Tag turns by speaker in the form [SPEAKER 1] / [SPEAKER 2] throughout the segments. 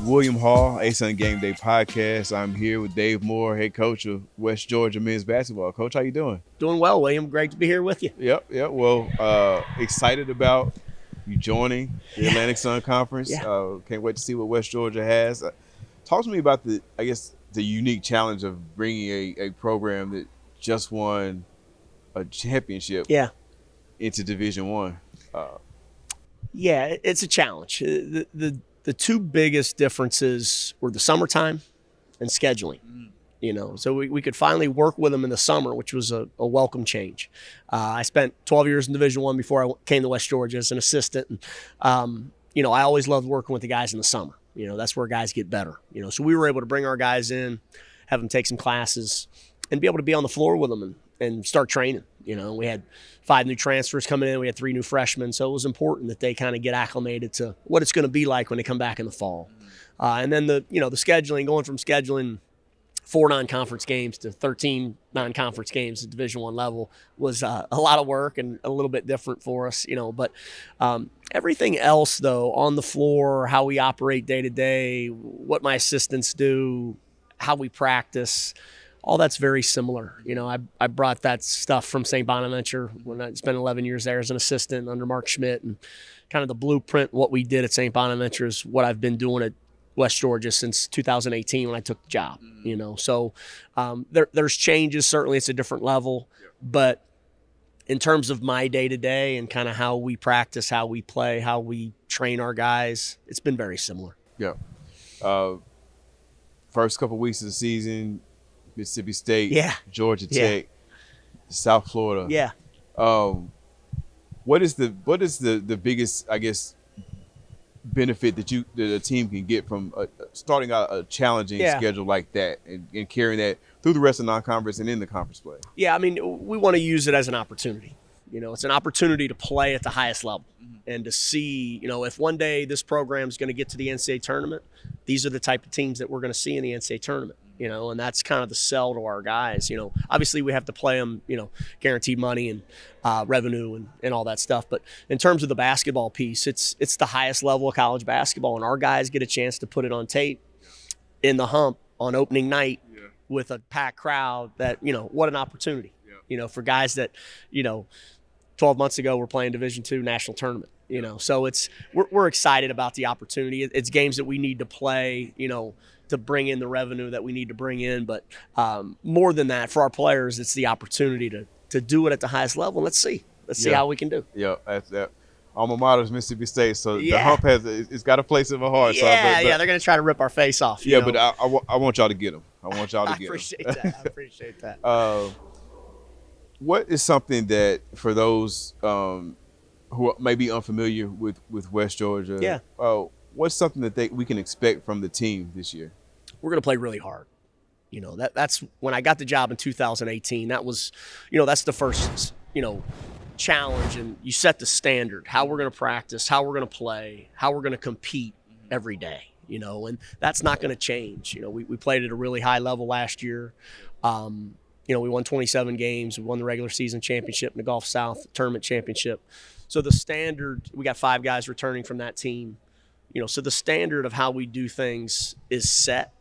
[SPEAKER 1] William Hall, ASUN Gameday podcast. I'm here with Dave Moore, head coach of West Georgia men's basketball. Coach, how you doing?
[SPEAKER 2] Doing well, William. Great to be here with you.
[SPEAKER 1] Yep. Well, excited about you joining the Atlantic Sun Conference.
[SPEAKER 2] Yeah.
[SPEAKER 1] Can't wait to see what West Georgia has. Talk to me about the unique challenge of bringing a program that just won a championship into Division One.
[SPEAKER 2] It's a challenge. The two biggest differences were the summertime and scheduling. So we could finally work with them in the summer, which was a welcome change. I spent 12 years in Division I before I came to West Georgia as an assistant. And, I always loved working with the guys in the summer. That's where guys get better. So we were able to bring our guys in, have them take some classes, and be able to be on the floor with them and start training. We had 5 new transfers coming in. We had 3 new freshmen. So it was important that they kind of get acclimated to what it's going to be like when they come back in the fall. And then the scheduling, going from scheduling 4 non-conference games to 13 non-conference games at Division I level was a lot of work and a little bit different for us, But everything else, though, on the floor, how we operate day to day, what my assistants do, how we practice, all that's very similar. I brought that stuff from St. Bonaventure when I spent 11 years there as an assistant under Mark Schmidt, and kind of the blueprint, what we did at St. Bonaventure is what I've been doing at West Georgia since 2018 when I took the job. So there's changes. Certainly it's a different level, but in terms of my day-to-day and kind of how we practice, how we play, how we train our guys, it's been very similar.
[SPEAKER 1] Yeah. First couple weeks of the season, Mississippi State, Georgia Tech, South Florida.
[SPEAKER 2] Yeah.
[SPEAKER 1] What is the biggest, I guess, benefit that a team can get from starting out a challenging schedule like that and carrying that through the rest of non-conference and in the conference play?
[SPEAKER 2] Yeah, we want to use it as an opportunity. It's an opportunity to play at the highest level and to see, if one day this program is going to get to the NCAA tournament, these are the type of teams that we're going to see in the NCAA tournament. And that's kind of the sell to our guys. Obviously we have to play them, guaranteed money and revenue and all that stuff. But in terms of the basketball piece, it's the highest level of college basketball, and our guys get a chance to put it on tape in the hump on opening night with a packed crowd. That, what an opportunity, for guys that, 12 months ago were playing Division II national tournament. So we're excited about the opportunity. It's games that we need to play, to bring in the revenue that we need to bring in. But more than that, for our players, it's the opportunity to do it at the highest level. Let's see how we can do.
[SPEAKER 1] Yeah, that's that. Alma mater is Mississippi State, so the hump it's got a place in my heart.
[SPEAKER 2] Yeah, they're going to try to rip our face off.
[SPEAKER 1] Yeah, but I want y'all to get them. I want y'all to get them.
[SPEAKER 2] I appreciate that.
[SPEAKER 1] What is something that, for those who may be unfamiliar with West Georgia, what's something that we can expect from the team this year?
[SPEAKER 2] We're going to play really hard. That's when I got the job in 2018. That was, that's the first, challenge, and you set the standard, how we're going to practice, how we're going to play, how we're going to compete every day, and that's not going to change. We played at a really high level last year. We won 27 games. We won the regular season championship in the Gulf South tournament championship. So the standard, we got 5 guys returning from that team. So the standard of how we do things is set,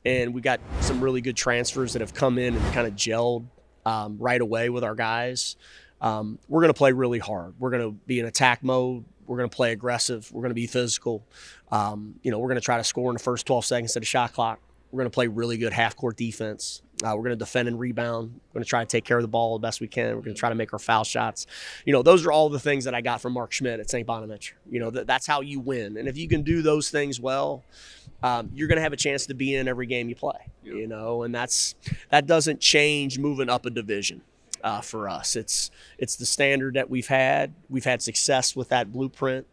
[SPEAKER 2] and we got some really good transfers that have come in and kind of gelled right away with our guys. We're going to play really hard. We're going to be in attack mode. We're going to play aggressive. We're going to be physical. We're going to try to score in the first 12 seconds of the shot clock. We're going to play really good half-court defense. We're going to defend and rebound. We're going to try to take care of the ball the best we can. We're going to try to make our foul shots. Those are all the things that I got from Mark Schmidt at St. Bonaventure. That's how you win. And if you can do those things well, you're going to have a chance to be in every game you play. And that doesn't change moving up a division for us. It's the standard that we've had. We've had success with that blueprint.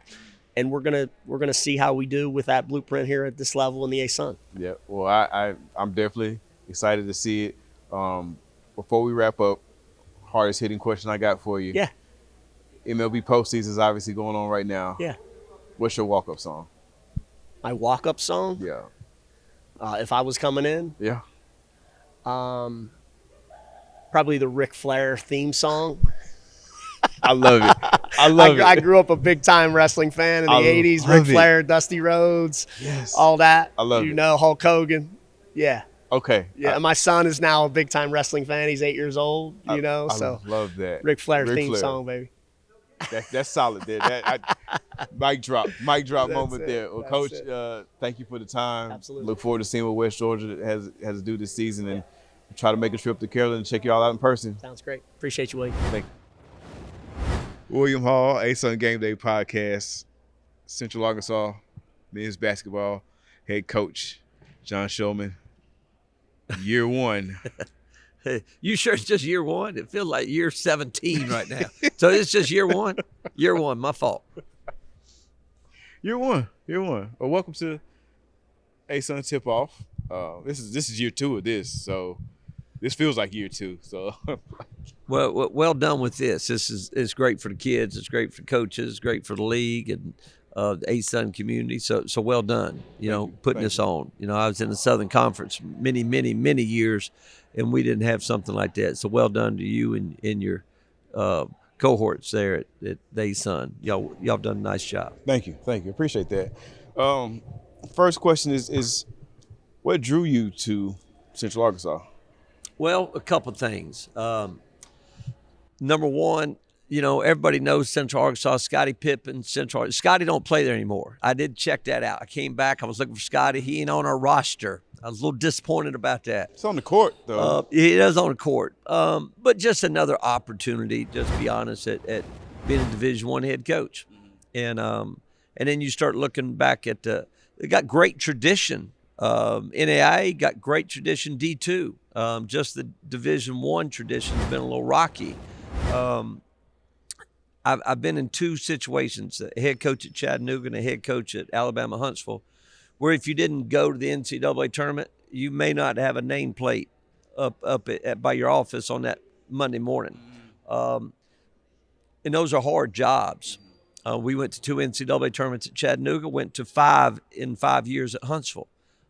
[SPEAKER 2] And we're gonna see how we do with that blueprint here at this level in the ASUN.
[SPEAKER 1] Yeah, well, I'm definitely excited to see it. Before we wrap up, hardest hitting question I got for you.
[SPEAKER 2] Yeah.
[SPEAKER 1] MLB postseason is obviously going on right now.
[SPEAKER 2] Yeah.
[SPEAKER 1] What's your walk-up song?
[SPEAKER 2] My walk-up song?
[SPEAKER 1] Yeah.
[SPEAKER 2] If I was coming in?
[SPEAKER 1] Yeah.
[SPEAKER 2] Probably the Ric Flair theme song.
[SPEAKER 1] I love it. I love it.
[SPEAKER 2] I grew up a big time wrestling fan in the 80s. Ric Flair, Dusty Rhodes, all that.
[SPEAKER 1] I love
[SPEAKER 2] it. Hulk Hogan. Yeah.
[SPEAKER 1] Okay.
[SPEAKER 2] Yeah, my son is now a big time wrestling fan. He's 8 years old. I
[SPEAKER 1] love that.
[SPEAKER 2] Ric Flair theme song, baby.
[SPEAKER 1] That's solid there. Mic drop moment there. Well, Coach, thank you for the time.
[SPEAKER 2] Absolutely.
[SPEAKER 1] Look forward to seeing what West Georgia has to do this season, and try to make a trip to Carolina and check you all out in person.
[SPEAKER 2] Sounds great. Appreciate you, William.
[SPEAKER 1] Thank you. William Hall, ASUN Gameday podcast, Central Arkansas men's basketball head coach John Shulman. Year one.
[SPEAKER 3] You sure it's just year one? It feels like year 17 right now. So it's just year one? Year one, my fault.
[SPEAKER 1] Year one. Well, welcome to ASUN Tip-Off. This is year two of this, so this feels like year two. So
[SPEAKER 3] well done with this. It's great for the kids. It's great for coaches. It's great for the league and the ASUN community. So well done, putting this on. I was in the Southern Conference many years, and we didn't have something like that. So well done to you and your cohorts there at the ASUN. Y'all done a nice job.
[SPEAKER 1] Thank you. Appreciate that. First question is what drew you to Central Arkansas?
[SPEAKER 3] Well, a couple things. Number one, everybody knows Central Arkansas, Scottie Pippen, Scottie don't play there anymore. I did check that out. I came back. I was looking for Scottie. He ain't on our roster. I was a little disappointed about that.
[SPEAKER 1] It's on the court, though.
[SPEAKER 3] He is on the court. But just another opportunity, just to be honest, at being a Division I head coach. And then you start looking back at they got great tradition. NAIA got great tradition D2. Just the Division I tradition has been a little rocky. I've been in two situations, a head coach at Chattanooga and a head coach at Alabama Huntsville, where if you didn't go to the NCAA tournament, you may not have a nameplate up by your office on that Monday morning. And those are hard jobs. We went to 2 NCAA tournaments at Chattanooga, went to 5 in 5 years at Huntsville.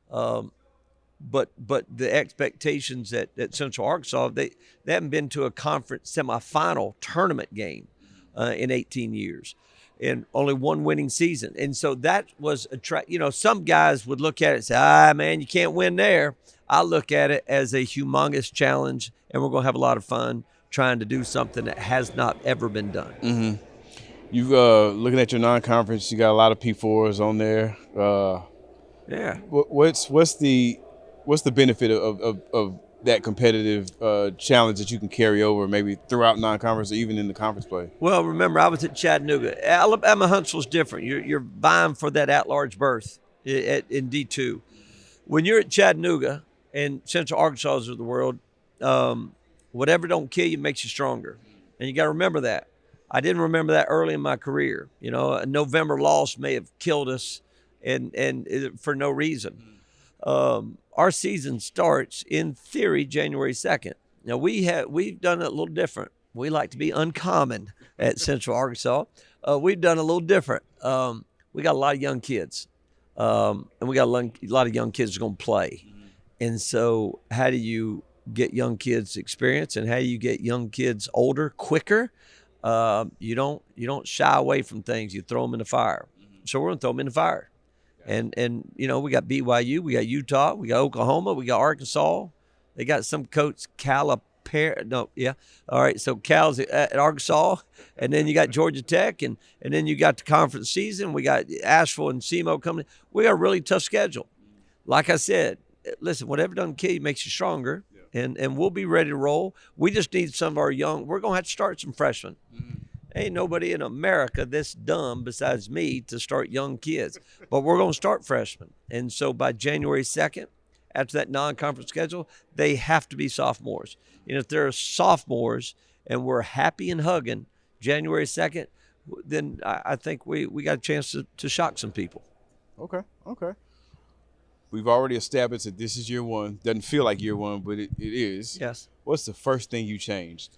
[SPEAKER 3] But the expectations at Central Arkansas, they haven't been to a conference semifinal tournament game in 18 years, and only one winning season. And so that was some guys would look at it and say, man, you can't win there. I look at it as a humongous challenge, and we're going to have a lot of fun trying to do something that has not ever been done.
[SPEAKER 1] Mm-hmm. You looking at your non-conference, you got a lot of P4s on there.
[SPEAKER 3] Yeah.
[SPEAKER 1] What's the benefit of that competitive challenge that you can carry over maybe throughout non-conference or even in the conference play?
[SPEAKER 3] Well, remember, I was at Chattanooga. Alabama Huntsville's different. You're vying for that at-large berth in D2. When you're at Chattanooga and Central Arkansas of the world, whatever don't kill you makes you stronger. And you got to remember that. I didn't remember that early in my career. A November loss may have killed us and for no reason. Our season starts, in theory, January 2nd. Now, we've done it a little different. We like to be uncommon at Central Arkansas. We've done it a little different. We got a lot of young kids, and we got a lot of young kids who are going to play. And so how do you get young kids experience, and how do you get young kids older quicker? You don't shy away from things. You throw them in the fire. So we're going to throw them in the fire. And we got BYU, we got Utah, we got Oklahoma, we got Arkansas. They got some coach All right, so Cal's at Arkansas, and then you got Georgia Tech, and then you got the conference season. We got Asheville and SEMO coming. We got a really tough schedule. Like I said, listen, whatever doesn't kill you makes you stronger, and we'll be ready to roll. We just need some of our young. We're going to have to start some freshmen. Ain't nobody in America this dumb besides me to start young kids. But we're going to start freshmen. And so by January 2nd, after that non-conference schedule, they have to be sophomores. And if they're sophomores and we're happy and hugging January 2nd, then I think we got a chance to shock some people.
[SPEAKER 1] Okay. We've already established that this is year one. Doesn't feel like year one, but it is.
[SPEAKER 3] Yes.
[SPEAKER 1] What's the first thing you changed?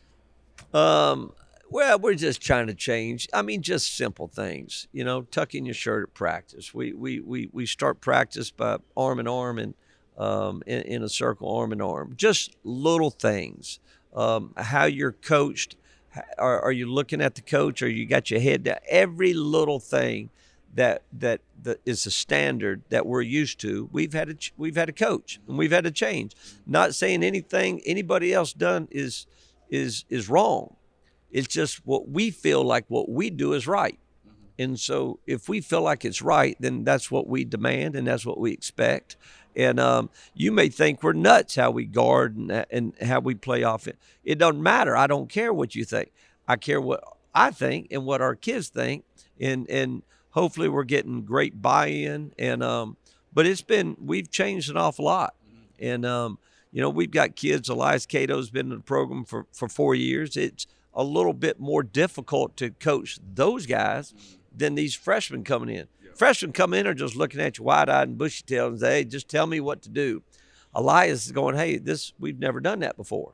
[SPEAKER 3] Well, we're just trying to change. I mean, just simple things. Tucking your shirt at practice. We start practice by arm in arm and in a circle, arm in arm. Just little things. How you're coached, Are you looking at the coach, or you got your head down? Every little thing that is a standard that we're used to. We've had a coach, and we've had to change. Not saying anything anybody else done is wrong. It's just what we feel like what we do is right. And so if we feel like it's right, then that's what we demand, and that's what we expect. And you may think we're nuts how we guard and how we play offense. It doesn't matter. I don't care what you think. I care what I think and what our kids think. And hopefully we're getting great buy-in. But we've changed an awful lot. And, we've got kids. Elias Cato's been in the program for 4 years. It's a little bit more difficult to coach those guys than these freshmen coming in. Yeah. Freshmen come in are just looking at you wide-eyed and bushy-tailed and say, hey, just tell me what to do. Elias is going, hey, we've never done that before.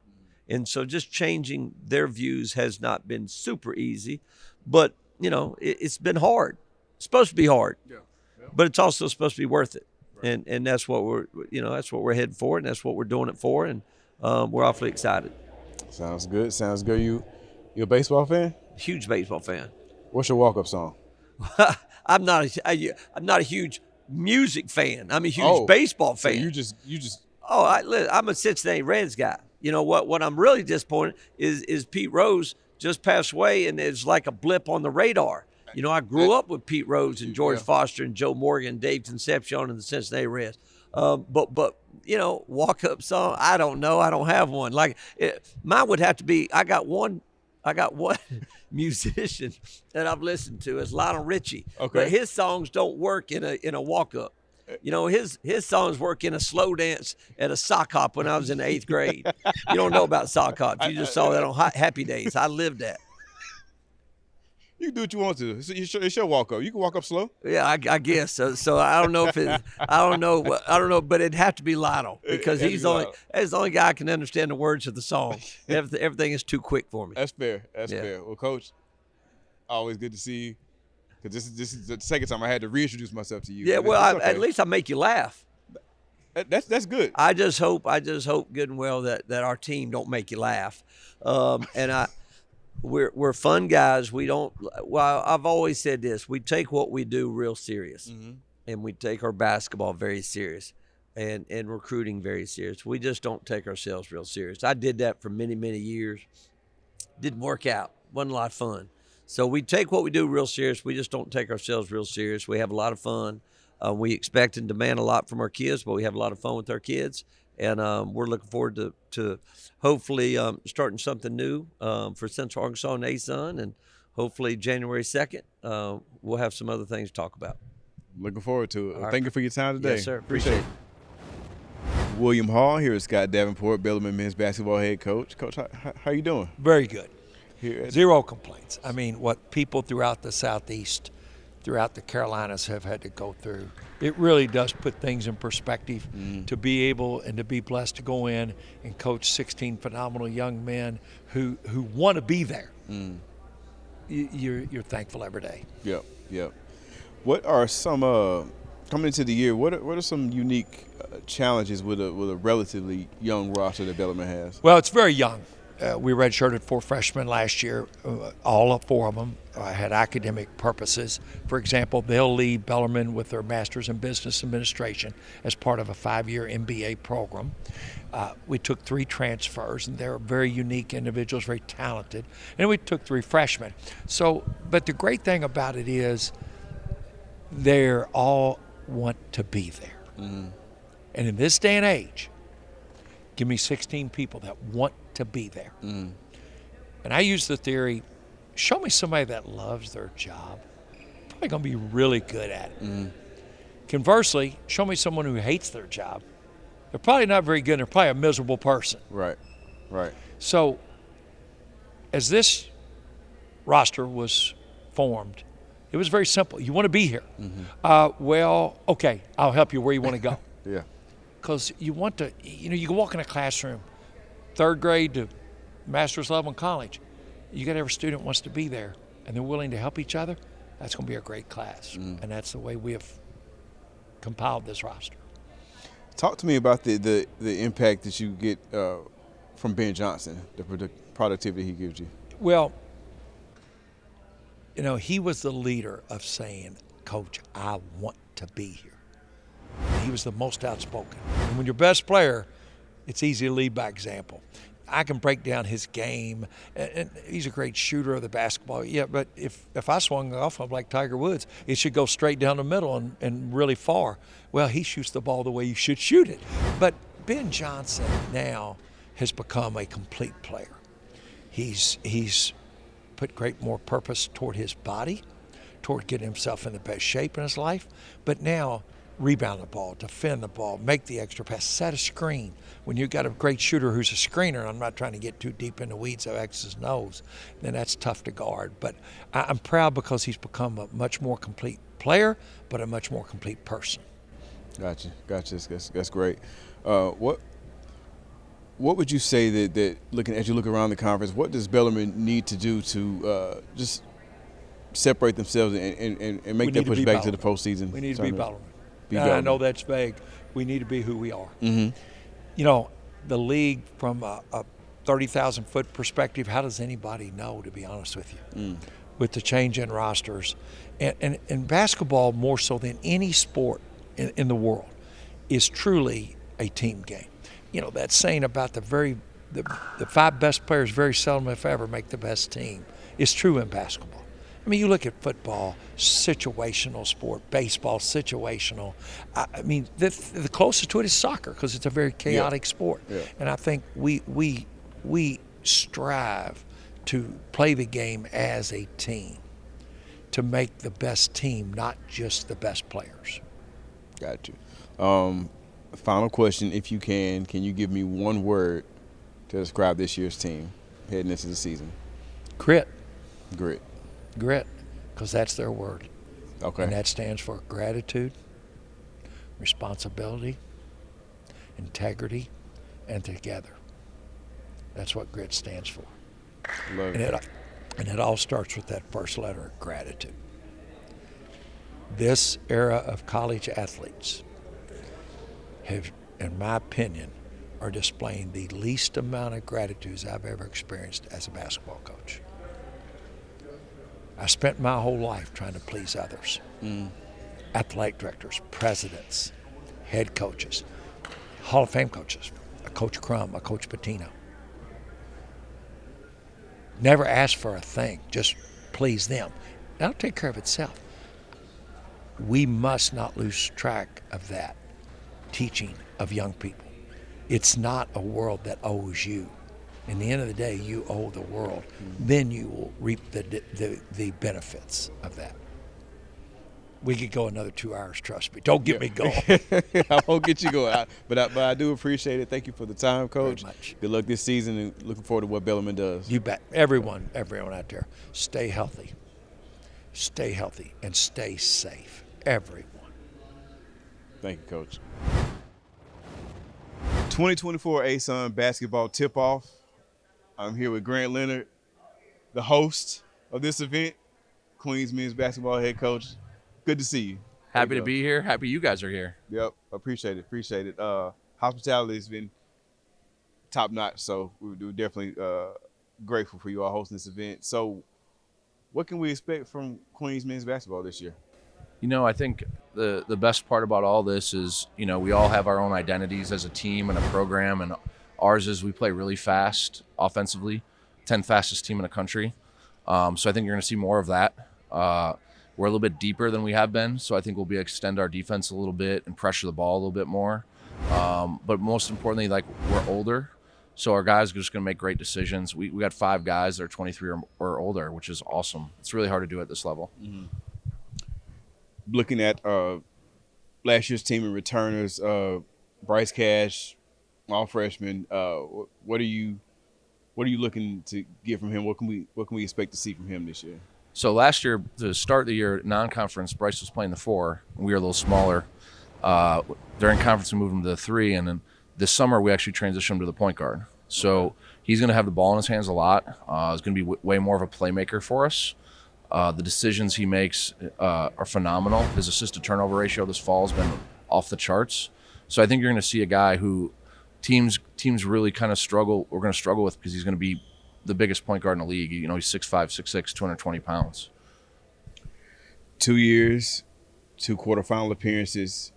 [SPEAKER 3] And so just changing their views has not been super easy. But, it's been hard. It's supposed to be hard. Yeah. Yeah. But it's also supposed to be worth it. Right. And that's what we're heading for, and that's what we're doing it for. And we're awfully excited.
[SPEAKER 1] Sounds good. You a baseball fan?
[SPEAKER 3] Huge baseball fan.
[SPEAKER 1] What's your walk-up song?
[SPEAKER 3] I'm not a huge music fan. I'm a huge baseball fan.
[SPEAKER 1] So you just.
[SPEAKER 3] Oh, I'm a Cincinnati Reds guy. You know what I'm really disappointed is Pete Rose just passed away, and it's like a blip on the radar. I grew up with Pete Rose and George Foster and Joe Morgan, Dave Concepcion, and the Cincinnati Reds. But walk-up song, I don't know. I don't have one. Mine would have to be. I got one musician that I've listened to is Lionel Richie. Okay. But his songs don't work in a walk-up. His songs work in a slow dance at a sock hop when I was in the 8th grade. You don't know about sock hops. You just saw that on Happy Days. I lived that.
[SPEAKER 1] You can do what you want to. It's your walk up. You can walk up slow.
[SPEAKER 3] Yeah, I guess. So I don't know I don't know, but it'd have to be Lionel because he's the only guy I can understand the words of the song. Everything is too quick for me.
[SPEAKER 1] That's fair. Fair. Well, Coach, always good to see you. Because this is the second time I had to reintroduce myself to you.
[SPEAKER 3] Yeah, well, at least I make you laugh.
[SPEAKER 1] That's good.
[SPEAKER 3] I just hope good and well that our team don't make you laugh. We're fun guys. I've always said this. We take what we do real serious. Mm-hmm. And we take our basketball very serious and recruiting very serious. We just don't take ourselves real serious. I did that for many, many years. Didn't work out. Wasn't a lot of fun. So we take what we do real serious. We just don't take ourselves real serious. We have a lot of fun. We expect and demand a lot from our kids, but we have a lot of fun with our kids. And we're looking forward to hopefully starting something new for Central Arkansas and ASUN. And hopefully January 2nd, we'll have some other things to talk about.
[SPEAKER 1] Looking forward to it. Right. Thank you for your time today.
[SPEAKER 3] Yes, sir. Appreciate it.
[SPEAKER 1] William Hall here is Scott Davenport, Bellarmine men's basketball head coach. Coach, how you doing?
[SPEAKER 4] Very good. Zero complaints. I mean, what people throughout the Southeast, throughout the Carolinas have had to go through, it really does put things in perspective. To be able and to be blessed to go in and coach 16 phenomenal young men who want to be there. You're thankful every day.
[SPEAKER 1] Yep. What are some coming into the year? What are some unique challenges with a relatively young roster that Bellarmine has?
[SPEAKER 4] Well, it's very young. We redshirted 4 freshmen last year. All 4 of them had academic purposes. For example, they'll leave Bellarmine with their master's in business administration as part of a 5-year MBA program. We took 3 transfers, and they're very unique individuals, very talented. And we took 3 freshmen. But the great thing about it is they all want to be there. Mm-hmm. And in this day and age, give me 16 people that want to be there. And I use the theory, show me somebody that loves their job. Probably going to be really good at it. Conversely, show me someone who hates their job. They're probably not very good. They're probably a miserable person.
[SPEAKER 1] Right.
[SPEAKER 4] So as this roster was formed, it was very simple. You want to be here. Well, okay, I'll help you where you want to go.
[SPEAKER 1] Yeah.
[SPEAKER 4] Because you want to, you can walk in a classroom, 3rd grade to master's level in college. You got every student wants to be there, and they're willing to help each other. That's going to be a great class, and that's the way we have compiled this roster.
[SPEAKER 1] Talk to me about the impact that you get from Ben Johnson, the productivity he gives you.
[SPEAKER 4] Well, he was the leader of saying, Coach, I want to be here. He was the most outspoken. And when you're best player, it's easy to lead by example. I can break down his game, and he's a great shooter of the basketball. Yeah, but if I swung off him like Tiger Woods, it should go straight down the middle and really far. Well, he shoots the ball the way you should shoot it. But Ben Johnson now has become a complete player. He's put more purpose toward his body, toward getting himself in the best shape in his life, but now rebound the ball, defend the ball, make the extra pass, set a screen. When you've got a great shooter who's a screener, and I'm not trying to get too deep in the weeds of X's and O's, then that's tough to guard. But I'm proud because he's become a much more complete player, but a much more complete person.
[SPEAKER 1] Gotcha. That's great. What would you say that looking as you look around the conference, what does Bellarmine need to do to just separate themselves and make that push back to the postseason?
[SPEAKER 4] We need to be Bellarmine. I know that's vague. We need to be who we are.
[SPEAKER 1] Mm-hmm.
[SPEAKER 4] The league from a 30,000-foot perspective, how does anybody know, to be honest with you, with the change in rosters? And basketball, more so than any sport in the world, is truly a team game. That saying about the five best players very seldom, if ever, make the best team is true in basketball. I mean, you look at football, situational sport, baseball, situational. I mean, the closest to it is soccer because it's a very chaotic sport.
[SPEAKER 1] Yeah.
[SPEAKER 4] And I think we strive to play the game as a team, to make the best team, not just the best players.
[SPEAKER 1] Got you. Final question, if you can you give me one word to describe this year's team heading into the season?
[SPEAKER 4] Grit, because that's their word.
[SPEAKER 1] Okay.
[SPEAKER 4] And that stands for gratitude, responsibility, integrity, and together. That's what grit stands for.
[SPEAKER 1] Love it.
[SPEAKER 4] And it all starts with that first letter, gratitude. This era of college athletes have, in my opinion, are displaying the least amount of gratitude I've ever experienced as a basketball coach. I spent my whole life trying to please others. Athletic directors, presidents, head coaches, Hall of Fame coaches, a Coach Crum, a Coach Pitino. Never asked for a thing, just please them. That'll take care of itself. We must not lose track of that teaching of young people. It's not a world that owes you. In the end of the day, you owe the world. Then you will reap the benefits of that. We could go another 2 hours, trust me. Don't get me going.
[SPEAKER 1] I won't get you going. But I do appreciate it. Thank you for the time, Coach.
[SPEAKER 4] Very much.
[SPEAKER 1] Good luck this season, and looking forward to what Bellarmine does.
[SPEAKER 4] You bet. Everyone out there, stay healthy. Stay healthy and stay safe. Everyone.
[SPEAKER 1] Thank you, Coach. 2024 ASUN basketball tip-off. I'm here with Grant Leonard, the host of this event, Queens men's basketball head coach. Good to see you.
[SPEAKER 5] Happy to be here. Happy you guys are here.
[SPEAKER 1] Yep, appreciate it. Hospitality has been top-notch, so we're definitely grateful for you all hosting this event. So what can we expect from Queens men's basketball this year?
[SPEAKER 5] I think the best part about all this is, we all have our own identities as a team and a program, and ours is we play really fast offensively, 10th fastest team in the country. So I think you're going to see more of that. We're a little bit deeper than we have been, so I think we'll extend our defense a little bit and pressure the ball a little bit more. But most importantly, we're older, so our guys are just going to make great decisions. We got 5 guys that are 23 or older, which is awesome. It's really hard to do at this level.
[SPEAKER 1] Mm-hmm. Looking at last year's team and returners, Bryce Cash, all freshmen. What are you looking to get from him? What can we expect to see from him this year?
[SPEAKER 5] So last year, to start the year, non-conference, Bryce was playing the 4. And we were a little smaller. During conference, we moved him to the 3, and then this summer we actually transitioned him to the point guard. So he's going to have the ball in his hands a lot. He's going to be way more of a playmaker for us. The decisions he makes are phenomenal. His assist-to-turnover ratio this fall has been off the charts. So I think you're going to see a guy who teams really kind of struggle. We're going to struggle with because he's going to be the biggest point guard in the league. You know, he's 6'5", 6'6", 220 pounds.
[SPEAKER 1] 2 years, 2 quarterfinal appearances.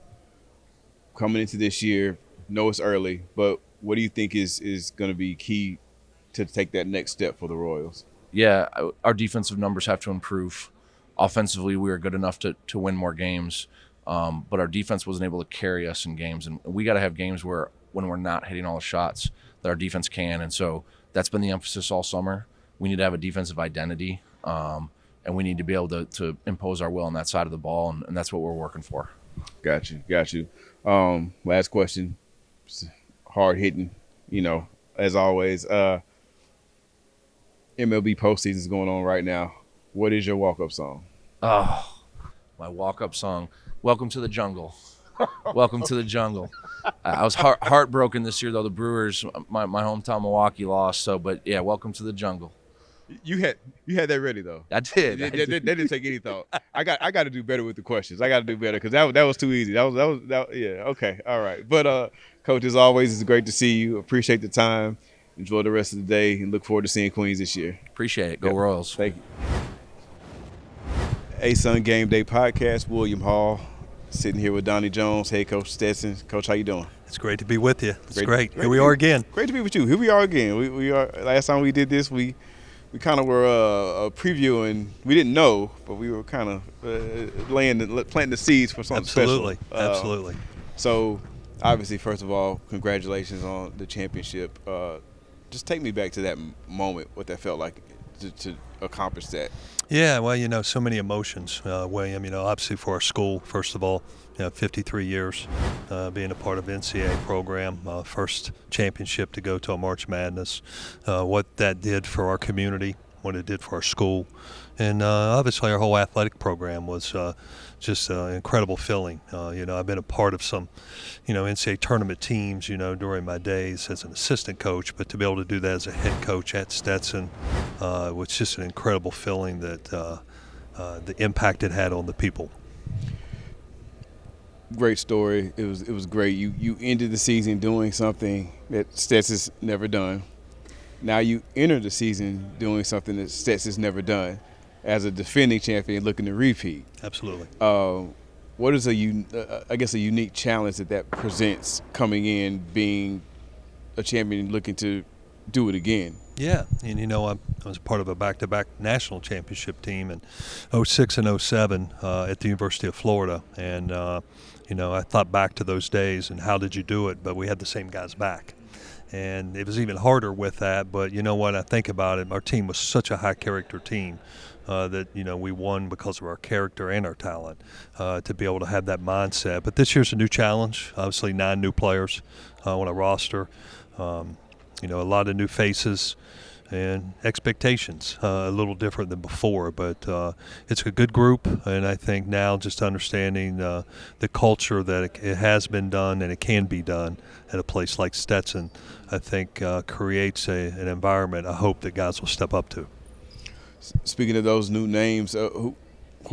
[SPEAKER 1] Coming into this year, know it's early, but what do you think is going to be key to take that next step for the Royals?
[SPEAKER 5] Yeah, our defensive numbers have to improve. Offensively, we were good enough to win more games, but our defense wasn't able to carry us in games. And we got to have games where when we're not hitting all the shots that our defense can. And so that's been the emphasis all summer. We need to have a defensive identity, and we need to be able to impose our will on that side of the ball, and that's what we're working for.
[SPEAKER 1] Got you. Last question, hard hitting, as always. MLB postseason is going on right now. What is your walk-up song?
[SPEAKER 5] Oh, my walk-up song, Welcome to the Jungle. Welcome to the Jungle. I was heartbroken this year, though. The Brewers, my hometown Milwaukee, lost. But yeah, Welcome to the Jungle.
[SPEAKER 1] You had that ready though.
[SPEAKER 5] I did.
[SPEAKER 1] They didn't take any thought. I got to do better with the questions. I got to do better because that was too easy. That was yeah. Okay, all right. But Coach, as always, it's great to see you. Appreciate the time. Enjoy the rest of the day and look forward to seeing Queens this year.
[SPEAKER 5] Appreciate it. Go Royals.
[SPEAKER 1] Thank you. ASUN Game Day Podcast. William Hall sitting here with Donnie Jones, head coach Stetson. Coach, how you doing?
[SPEAKER 6] It's great to be with you. It's great. Here we are again.
[SPEAKER 1] Great to be with you. Here we are again. We are. Last time we did this, we kind of were previewing. We didn't know, but we were kind of planting the seeds for something special.
[SPEAKER 6] Absolutely.
[SPEAKER 1] So, obviously, first of all, congratulations on the championship. Just take me back to that moment, what that felt like to accomplish that.
[SPEAKER 6] Yeah, well, so many emotions, William. Obviously for our school, first of all, 53 years being a part of the NCAA program, first championship to go to a March Madness, what that did for our community, what it did for our school, and obviously our whole athletic program was just an incredible feeling. I've been a part of some, NCAA tournament teams, during my days as an assistant coach, but to be able to do that as a head coach at Stetson was just an incredible feeling that the impact it had on the people.
[SPEAKER 1] Great story. It was great. You ended the season doing something that Stetson's never done. Now you enter the season doing something that Stetson's never done. As a defending champion looking to repeat.
[SPEAKER 6] Absolutely.
[SPEAKER 1] What is a unique challenge that presents coming in, being a champion looking to do it again?
[SPEAKER 6] Yeah, and I was part of a back-to-back national championship team in 06 and 07 at the University of Florida, and I thought back to those days and how did you do it, but we had the same guys back. And it was even harder with that, but I think about it, our team was such a high-character team. That we won because of our character and our talent to be able to have that mindset. But this year's a new challenge. Obviously, 9 new players on a roster. A lot of new faces and expectations. A little different than before, but it's a good group. And I think now just understanding the culture that it has been done and it can be done at a place like Stetson, I think creates an environment I hope that guys will step up to.
[SPEAKER 1] Speaking of those new names, who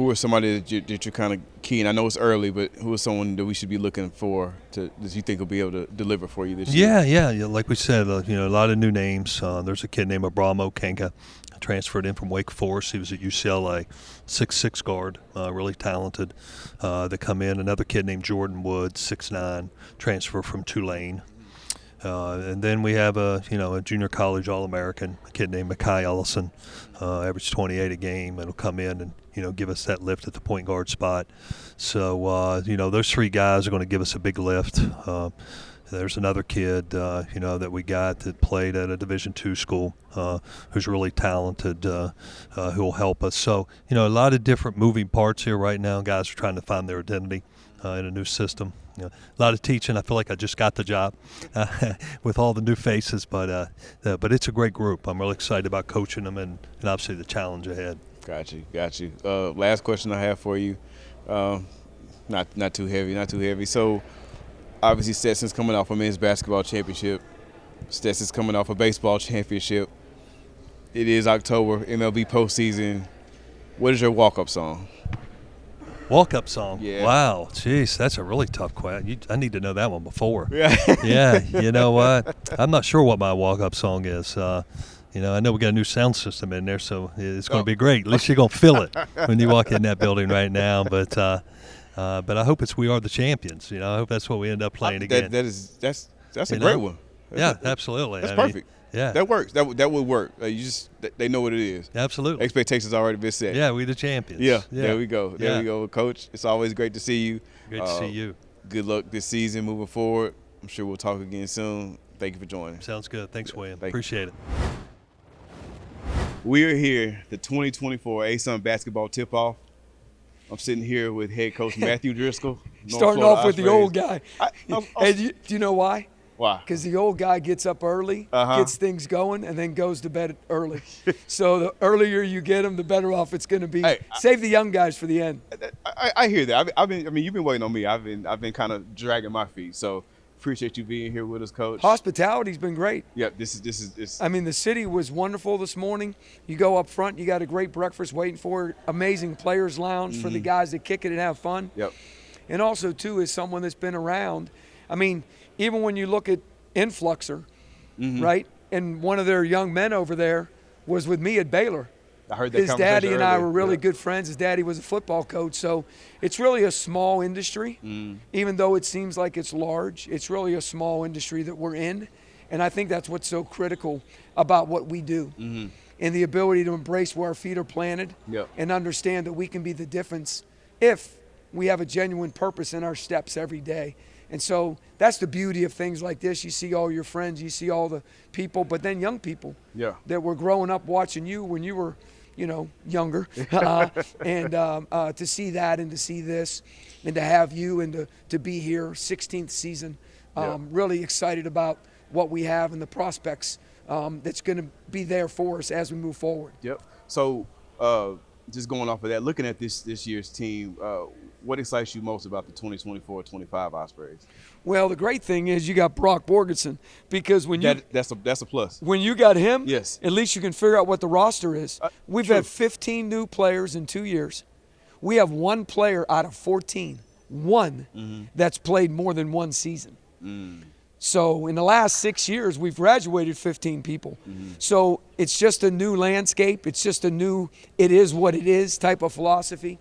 [SPEAKER 1] are somebody that you're kind of keen? I know it's early, but who is someone that we should be looking for that you think will be able to deliver for you this year?
[SPEAKER 6] Yeah. Like we said, a lot of new names. There's a kid named Abramo Kenga, transferred in from Wake Forest. He was at UCLA, 6'6" guard, really talented. They come in. Another kid named Jordan Woods, 6'9", transfer from Tulane. And then we have a junior college All-American, a kid named Makai Ellison, average 28 a game, and will come in and give us that lift at the point guard spot. So those 3 guys are going to give us a big lift. There's another kid that we got that played at a Division II school who's really talented, who will help us. So a lot of different moving parts here right now. Guys are trying to find their identity in a new system. A lot of teaching. I feel like I just got the job with all the new faces, but it's a great group. I'm really excited about coaching them and obviously the challenge ahead.
[SPEAKER 1] Got you. Last question I have for you, not too heavy. So obviously Stetson's coming off a men's basketball championship. Stetson's coming off a baseball championship. It is October, MLB postseason. What is your walk-up song?
[SPEAKER 6] Walk-up song?
[SPEAKER 1] Yeah.
[SPEAKER 6] Wow. Jeez, that's a really tough question. I need to know that one before.
[SPEAKER 1] Yeah.
[SPEAKER 6] Yeah. You know what? I'm not sure what my walk-up song is. You know, I know we got a new sound system in there, so it's going to be great. At least you're going to feel it when you walk in that building right now. But I hope we are the champions. You know, I hope that's what we end up playing again.
[SPEAKER 1] That's a great one.
[SPEAKER 6] Absolutely.
[SPEAKER 1] That's perfect. That works. That would work. They know what it is.
[SPEAKER 6] Absolutely.
[SPEAKER 1] Expectations already been set.
[SPEAKER 6] Yeah, we the champions.
[SPEAKER 1] Yeah. There we go. There we go, Coach. It's always great to see you.
[SPEAKER 6] Great to see you.
[SPEAKER 1] Good luck this season moving forward. I'm sure we'll talk again soon. Thank you for joining.
[SPEAKER 6] Sounds good. Thanks, Wayne. Appreciate it.
[SPEAKER 1] We are here, the 2024 ASUN basketball tip-off. I'm sitting here with head coach Matthew Driscoll.
[SPEAKER 7] Starting off with the old guy. Do you know why?
[SPEAKER 1] Why?
[SPEAKER 7] Because the old guy gets up early, gets things going, and then goes to bed early. So the earlier you get them, the better off it's going to be. Hey, save the young guys for the end.
[SPEAKER 1] I hear that. You've been waiting on me. I've been kind of dragging my feet. So appreciate you being here with us, Coach.
[SPEAKER 7] Hospitality's been great.
[SPEAKER 1] Yeah, this is.
[SPEAKER 7] I mean, the city was wonderful this morning. You go up front, you got a great breakfast waiting for it. Amazing players' lounge for the guys that kick it and have fun.
[SPEAKER 1] Yep.
[SPEAKER 7] And also, too, as someone that's been around, I mean, even when you look at Influxer, right? And one of their young men over there was with me at Baylor.
[SPEAKER 1] I heard that.
[SPEAKER 7] His daddy and I were really good friends. His daddy was a football coach. So it's really a small industry. Even though it seems like it's large, it's really a small industry that we're in. And I think that's what's so critical about what we do. And the ability to embrace where our feet are planted and understand that we can be the difference if we have a genuine purpose in our steps every day. And so that's the beauty of things like this. You see all your friends, you see all the people, but then young people that were growing up watching you when you were, younger. And to see that and to see this and to have you and to be here, 16th season, really excited about what we have and the prospects that's going to be there for us as we move forward.
[SPEAKER 1] Yep. So just going off of that, looking at this year's team, what excites you most about the 2024-25 Ospreys?
[SPEAKER 7] Well, the great thing is you got Brock Borgenson, because when
[SPEAKER 1] that's a plus.
[SPEAKER 7] When you got him,
[SPEAKER 1] yes,
[SPEAKER 7] at least you can figure out what the roster is. We've had 15 new players in 2 years. We have one player out of 14, that's played more than one season. So in the last 6 years, we've graduated 15 people. So it's just a new landscape. It's just a new, it is what it is type of philosophy.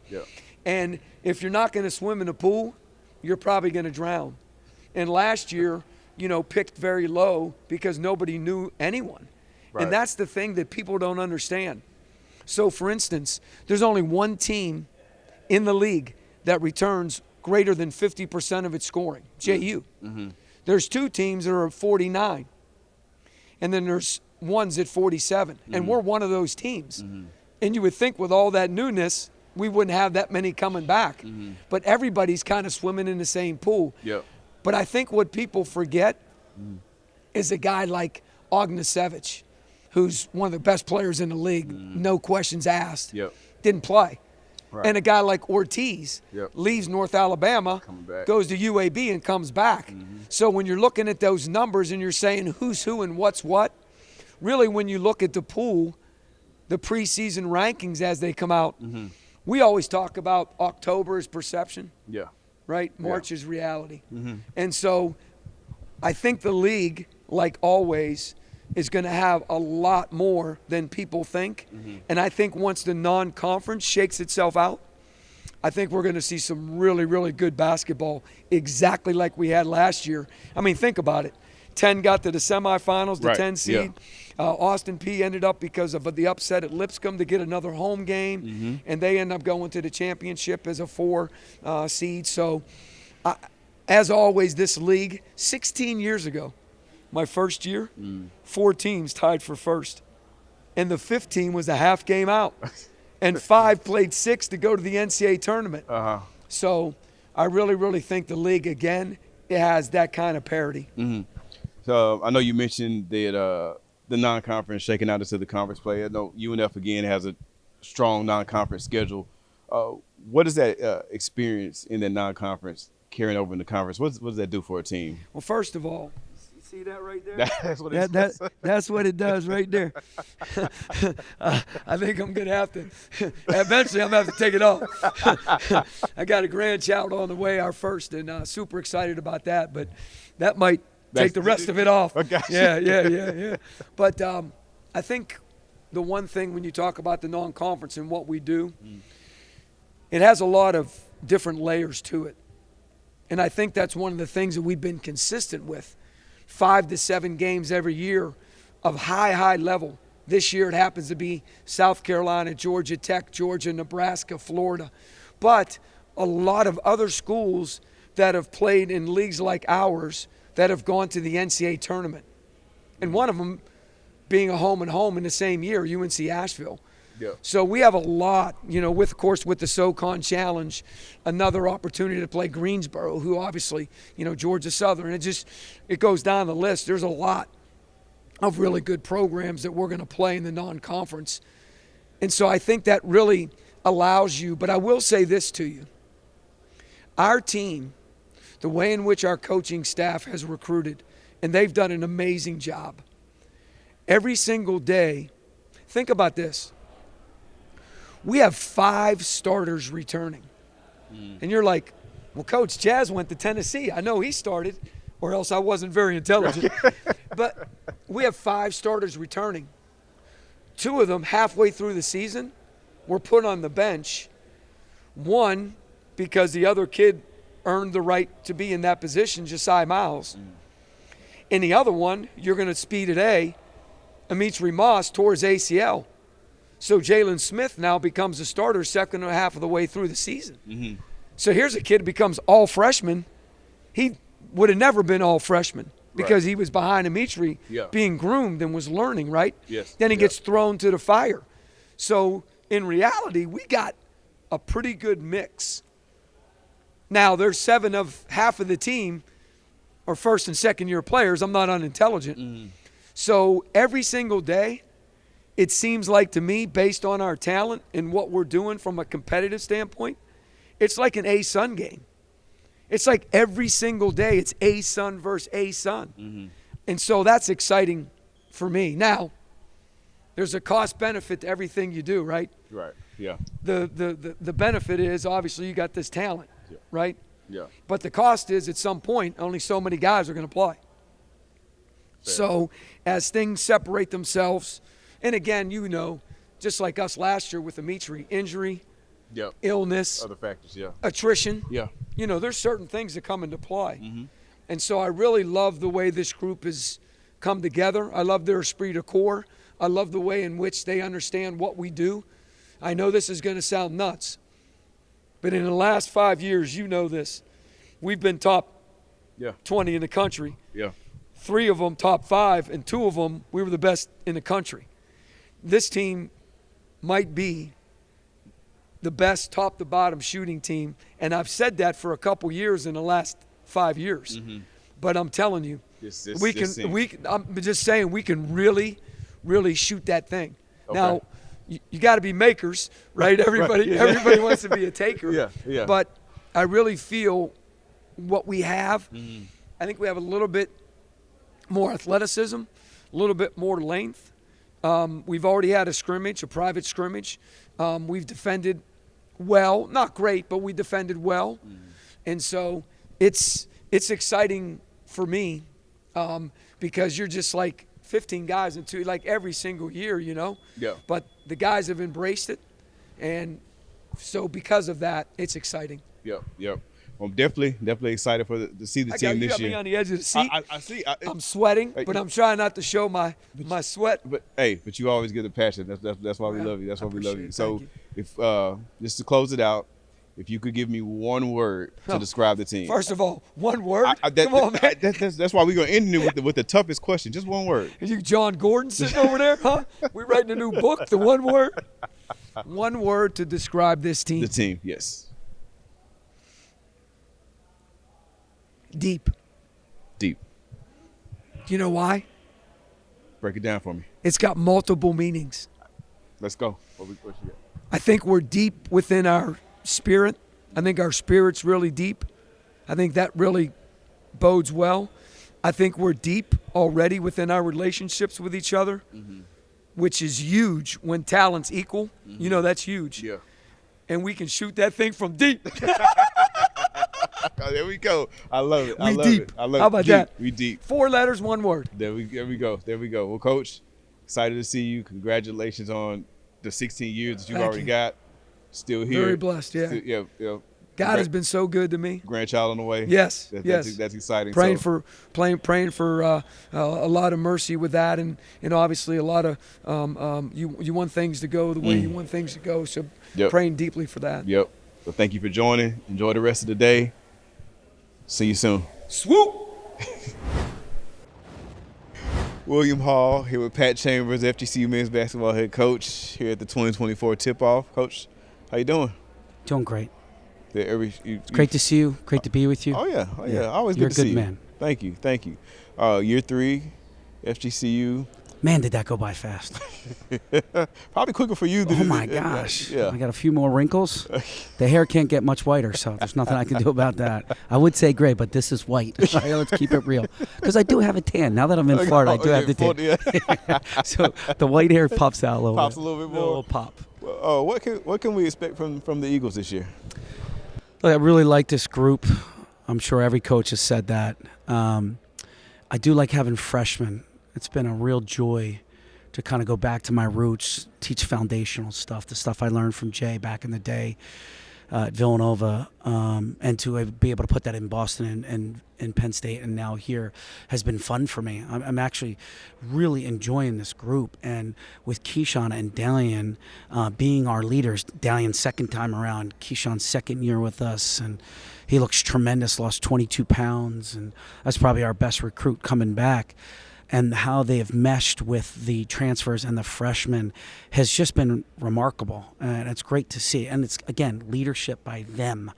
[SPEAKER 7] And if you're not going to swim in a pool, you're probably going to drown. And last year, picked very low because nobody knew anyone. And that's the thing that people don't understand. So for instance, there's only one team in the league that returns greater than 50% of its scoring, JU. There's two teams that are at 49, and then there's one's at 47, and we're one of those teams. And you would think with all that newness, we wouldn't have that many coming back. But everybody's kind of swimming in the same pool. But I think what people forget is a guy like Ognjenovic, who's one of the best players in the league, no questions asked, didn't play. And a guy like Ortiz leaves North Alabama, goes to UAB and comes back. So when you're looking at those numbers and you're saying who's who and what's what, really when you look at the pool, the preseason rankings as they come out, we always talk about October is perception, right? March is reality. And so I think the league, like always, is going to have a lot more than people think. And I think once the non-conference shakes itself out, I think we're going to see some really, really good basketball, exactly like we had last year. I mean, think about it. 10 got to the semifinals, the 10 seed. Austin P ended up, because of the upset at Lipscomb, to get another home game, and they end up going to the championship as a 4 seed. So, as always, this league, 16 years ago, my first year, 4 teams tied for first. And the 5th team was a half game out. And 5 played 6 to go to the NCAA tournament. So I really, really think the league, again, it has that kind of parity.
[SPEAKER 1] So I know you mentioned that the non-conference shaking out into the conference play. I know UNF, again, has a strong non-conference schedule. What does that experience in the non-conference carrying over in the conference, what does that do for a team?
[SPEAKER 7] Well, first of all, see that right there?
[SPEAKER 1] That's what it does.
[SPEAKER 7] That's what it does right there. I think I'm going to have to – eventually I'm going to have to take it off. I got a grandchild on the way, our first, and super excited about that. But that might take the rest of it off.
[SPEAKER 1] Okay.
[SPEAKER 7] Yeah. But I think the one thing when you talk about the non-conference and what we do, it has a lot of different layers to it. And I think that's one of the things that we've been consistent with. 5 to 7 games every year of high level. This year it happens to be South Carolina, Georgia Tech, Georgia, Nebraska, Florida. But a lot of other schools that have played in leagues like ours that have gone to the NCAA tournament. And one of them being a home and home in the same year, UNC Asheville.
[SPEAKER 1] Yeah.
[SPEAKER 7] So we have a lot, with, of course, with the SoCon Challenge, another opportunity to play Greensboro, who obviously, Georgia Southern. It goes down the list. There's a lot of really good programs that we're going to play in the non-conference. And so I think that really allows you, but I will say this to you. Our team, the way in which our coaching staff has recruited, and they've done an amazing job. Every single day, think about this. We have 5 starters returning. And you're like, well, Coach, Jazz went to Tennessee. I know he started, or else I wasn't very intelligent. But we have 5 starters returning. 2 of them halfway through the season were put on the bench. 1, because the other kid earned the right to be in that position, Josiah Miles. And the other one, you're going to speed at A, Amitri Moss tore his ACL. So Jalen Smith now becomes a starter second half of the way through the season. So here's a kid who becomes all freshman. He would have never been all freshman because he was behind Amitri being groomed and was learning, right?
[SPEAKER 1] Yes.
[SPEAKER 7] Then he gets thrown to the fire. So in reality, we got a pretty good mix. Now, there's 7 of half of the team are first and second year players. I'm not unintelligent. So every single day, it seems like to me, based on our talent and what we're doing from a competitive standpoint, it's like an ASUN game. It's like every single day it's ASUN versus ASUN. And so that's exciting for me. Now, there's a cost benefit to everything you do, right?
[SPEAKER 1] Right. Yeah.
[SPEAKER 7] The benefit is obviously you got this talent, right?
[SPEAKER 1] Yeah.
[SPEAKER 7] But the cost is at some point only so many guys are going to play. So as things separate themselves, and again, just like us last year with Amitri, injury, illness,
[SPEAKER 1] other factors,
[SPEAKER 7] attrition.
[SPEAKER 1] Yeah.
[SPEAKER 7] There's certain things that come into play. And so I really love the way this group has come together. I love their esprit de corps. I love the way in which they understand what we do. I know this is going to sound nuts, but in the last 5 years, this, we've been top 20 in the country.
[SPEAKER 1] Yeah.
[SPEAKER 7] 3 of them top 5, and 2 of them we were the best in the country. This team might be the best top to bottom shooting team, and I've said that for a couple years in the last 5 years. But I'm telling you, I'm just saying we can really, really shoot that thing. Okay. Now, you got to be makers, right? Everybody wants to be a taker.
[SPEAKER 1] Yeah.
[SPEAKER 7] But I really feel what we have. I think we have a little bit more athleticism, a little bit more length. We've already had a private scrimmage. We've defended well, not great, but we defended well. And so it's exciting for me because you're just like 15 guys into like every single year,
[SPEAKER 1] Yeah.
[SPEAKER 7] But the guys have embraced it, and so because of that, it's exciting.
[SPEAKER 1] Yep. Well, I'm definitely excited to see the team this year.
[SPEAKER 7] You got me on the edge of the seat.
[SPEAKER 1] I see.
[SPEAKER 7] I'm sweating, but I'm trying not to show my sweat.
[SPEAKER 1] But you always get the passion. That's why we love you. That's why we love you. So if just to close it out, if you could give me one word to describe the team.
[SPEAKER 7] First of all, one word. Come on, man.
[SPEAKER 1] That's why we're gonna end it with the toughest question. Just one word.
[SPEAKER 7] Are you John Gordon sitting over there, huh? We're writing a new book. The one word. One word to describe this team.
[SPEAKER 1] The team, yes.
[SPEAKER 7] Deep.
[SPEAKER 1] Deep.
[SPEAKER 7] Do you know why?
[SPEAKER 1] Break it down for me.
[SPEAKER 7] It's got multiple meanings.
[SPEAKER 1] Let's go. What you got?
[SPEAKER 7] I think we're deep within our spirit. I think our spirit's really deep. I think that really bodes well. I think we're deep already within our relationships with each other, which is huge when talent's equal. That's huge.
[SPEAKER 1] Yeah.
[SPEAKER 7] And we can shoot that thing from deep.
[SPEAKER 1] There we go. I love it.
[SPEAKER 7] We deep. How about that?
[SPEAKER 1] We deep.
[SPEAKER 7] 4 letters, 1 word.
[SPEAKER 1] There we go. Well, Coach, excited to see you. Congratulations on the 16 years that you've
[SPEAKER 7] Thank
[SPEAKER 1] already
[SPEAKER 7] you.
[SPEAKER 1] got. Still here.
[SPEAKER 7] Very blessed, yeah.
[SPEAKER 1] Still,
[SPEAKER 7] God has been so good to me.
[SPEAKER 1] Grandchild on the way.
[SPEAKER 7] Yes,
[SPEAKER 1] That's exciting.
[SPEAKER 7] Praying for a lot of mercy with that, and obviously a lot of you want things to go the way you want things to go. So praying deeply for that.
[SPEAKER 1] Yep. Well, thank you for joining. Enjoy the rest of the day. See you soon.
[SPEAKER 7] Swoop.
[SPEAKER 1] William Hall here with Pat Chambers, FGCU men's basketball head coach here at the 2024 tip-off. Coach, how you doing?
[SPEAKER 8] Doing great.
[SPEAKER 1] It's
[SPEAKER 8] great to see you. Great to be with you.
[SPEAKER 1] Oh yeah. Always
[SPEAKER 8] You're
[SPEAKER 1] good to see you.
[SPEAKER 8] You're a good
[SPEAKER 1] man. Thank you. Year 3, FGCU.
[SPEAKER 8] Man, did that go by fast.
[SPEAKER 1] Probably quicker for you.
[SPEAKER 8] Oh my gosh.
[SPEAKER 1] Yeah.
[SPEAKER 8] I got a few more wrinkles. The hair can't get much whiter, so there's nothing I can do about that. I would say gray, but this is white. All right, let's keep it real. Because I do have a tan. Now that I'm in Florida, I do have the tan. So the white hair pops out a little bit.
[SPEAKER 1] Pops a little bit more.
[SPEAKER 8] A little pop.
[SPEAKER 1] What can we expect from the Eagles this year?
[SPEAKER 8] Look, I really like this group. I'm sure every coach has said that. I do like having freshmen. It's been a real joy to kind of go back to my roots, teach foundational stuff, the stuff I learned from Jay back in the day at Villanova, and to be able to put that in Boston and in Penn State and now here has been fun for me. I'm actually really enjoying this group. And with Keyshawn and Dalian being our leaders, Dalian's second time around, Keyshawn's second year with us, and he looks tremendous, lost 22 pounds, and that's probably our best recruit coming back. And how they have meshed with the transfers and the freshmen has just been remarkable. And it's great to see. And it's, again, leadership by them.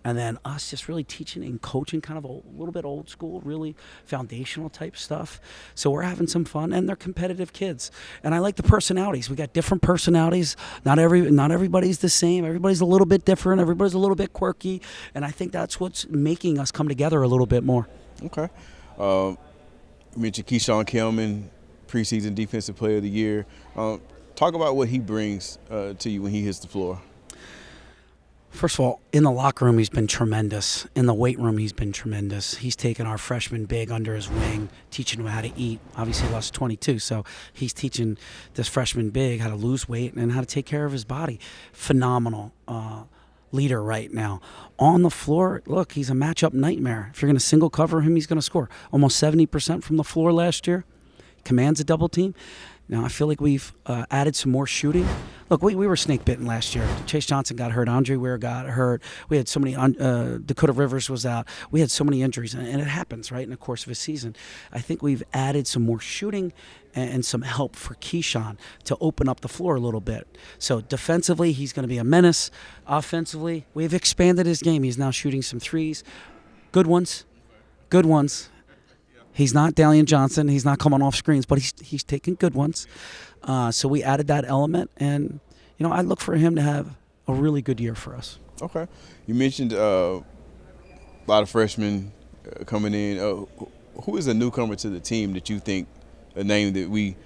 [SPEAKER 8] And then us just really teaching and coaching kind of a little bit old school, really foundational type stuff. So we're having some fun, and they're competitive kids. And I like the personalities. We got different personalities. Not everybody's the same. Everybody's a little bit different. Everybody's a little bit quirky. And I think that's what's making us come together a little bit more.
[SPEAKER 1] Okay. You mentioned Keyshawn Kelman, preseason defensive player of the year. Talk about what he brings to you when he hits the floor.
[SPEAKER 8] First of all, in the locker room, he's been tremendous. In the weight room, he's been tremendous. He's taken our freshman big under his wing, teaching him how to eat. Obviously, he lost 22, so he's teaching this freshman big how to lose weight and how to take care of his body. Phenomenal leader right now. On the floor, look, he's a matchup nightmare. If you're going to single cover him, he's going to score. Almost 70% from the floor last year. Commands a double team. Now, I feel like we've added some more shooting. Look, we were snake bitten last year. Chase Johnson got hurt. Andre Ware got hurt. We had so many, Dakota Rivers was out. We had so many injuries, and it happens, right, in the course of a season. I think we've added some more shooting and some help for Keyshawn to open up the floor a little bit. So defensively, he's going to be a menace. Offensively, we've expanded his game. He's now shooting some threes. Good ones. He's not Dalian Johnson. He's not coming off screens, but he's taking good ones. So we added that element, and I look for him to have a really good year for us.
[SPEAKER 1] Okay. You mentioned a lot of freshmen coming in. Who is a newcomer to the team that you think, a name that we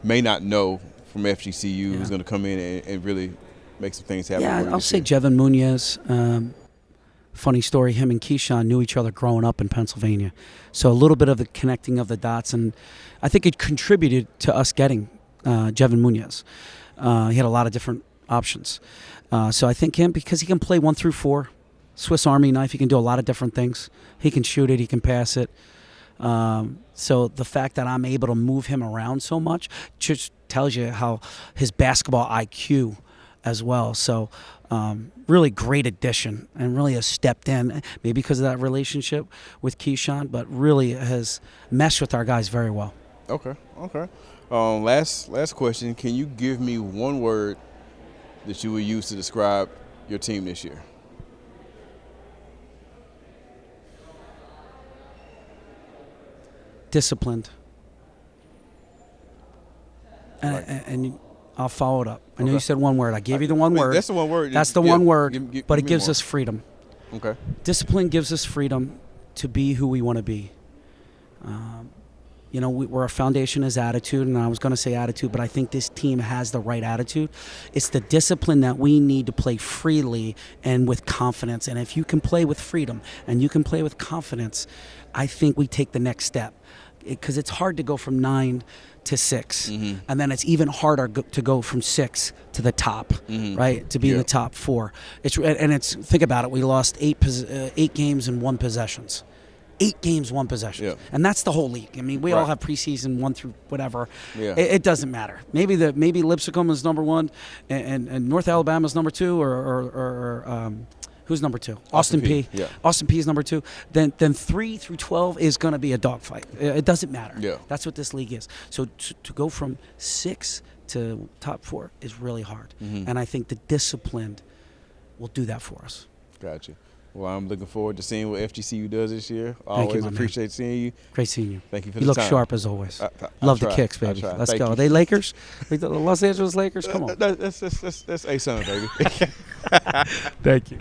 [SPEAKER 1] may not know from FGCU, who's going to come in and really make some things happen?
[SPEAKER 8] Yeah, I'll say Jevin Munoz. Funny story, him and Keyshawn knew each other growing up in Pennsylvania. So a little bit of the connecting of the dots, and I think it contributed to us getting Jevin Munoz. He had a lot of different options. So I think him, because he can play 1 through 4, Swiss Army knife, he can do a lot of different things. He can shoot it, he can pass it. So the fact that I'm able to move him around so much just tells you how his basketball IQ as well. So really great addition, and really has stepped in, maybe because of that relationship with Keyshawn, but really has meshed with our guys very well.
[SPEAKER 1] Okay. Last question. Can you give me one word that you would use to describe your team this year?
[SPEAKER 8] Disciplined. And I'll follow it up. I know you said one word. I gave you the one word.
[SPEAKER 1] That's the one word.
[SPEAKER 8] That's the one word, but it gives us freedom.
[SPEAKER 1] Okay.
[SPEAKER 8] Discipline gives us freedom to be who we want to be. We're a foundation is attitude, and I was going to say attitude, but I think this team has the right attitude. It's the discipline that we need to play freely and with confidence. And if you can play with freedom and you can play with confidence, I think we take the next step. because it's hard to go from 9 to 6, and then it's even harder to go from 6 to the top, right? To be in the top 4. It's think about it. We lost 8 games in 1 possessions. 8 games, 1 possession, and that's the whole league. I mean, we all have preseason 1 through whatever. It doesn't matter. Maybe Lipscomb is number 1, and North Alabama is number 2, or who's number 2? Austin P. Austin P is number 2. Then 3 through 12 is going to be a dogfight. It doesn't matter. That's what this league is. So to go from 6 to top 4 is really hard, and I think the discipline will do that for us.
[SPEAKER 1] Gotcha. Well, I'm looking forward to seeing what FGCU does this year. Always appreciate seeing you.
[SPEAKER 8] Great seeing you.
[SPEAKER 1] Thank you for the time.
[SPEAKER 8] You look sharp as always. Love the kicks, baby. Let's go. Are they Lakers? The Los Angeles Lakers? Come on.
[SPEAKER 1] That's ASUN, baby.
[SPEAKER 8] Thank you.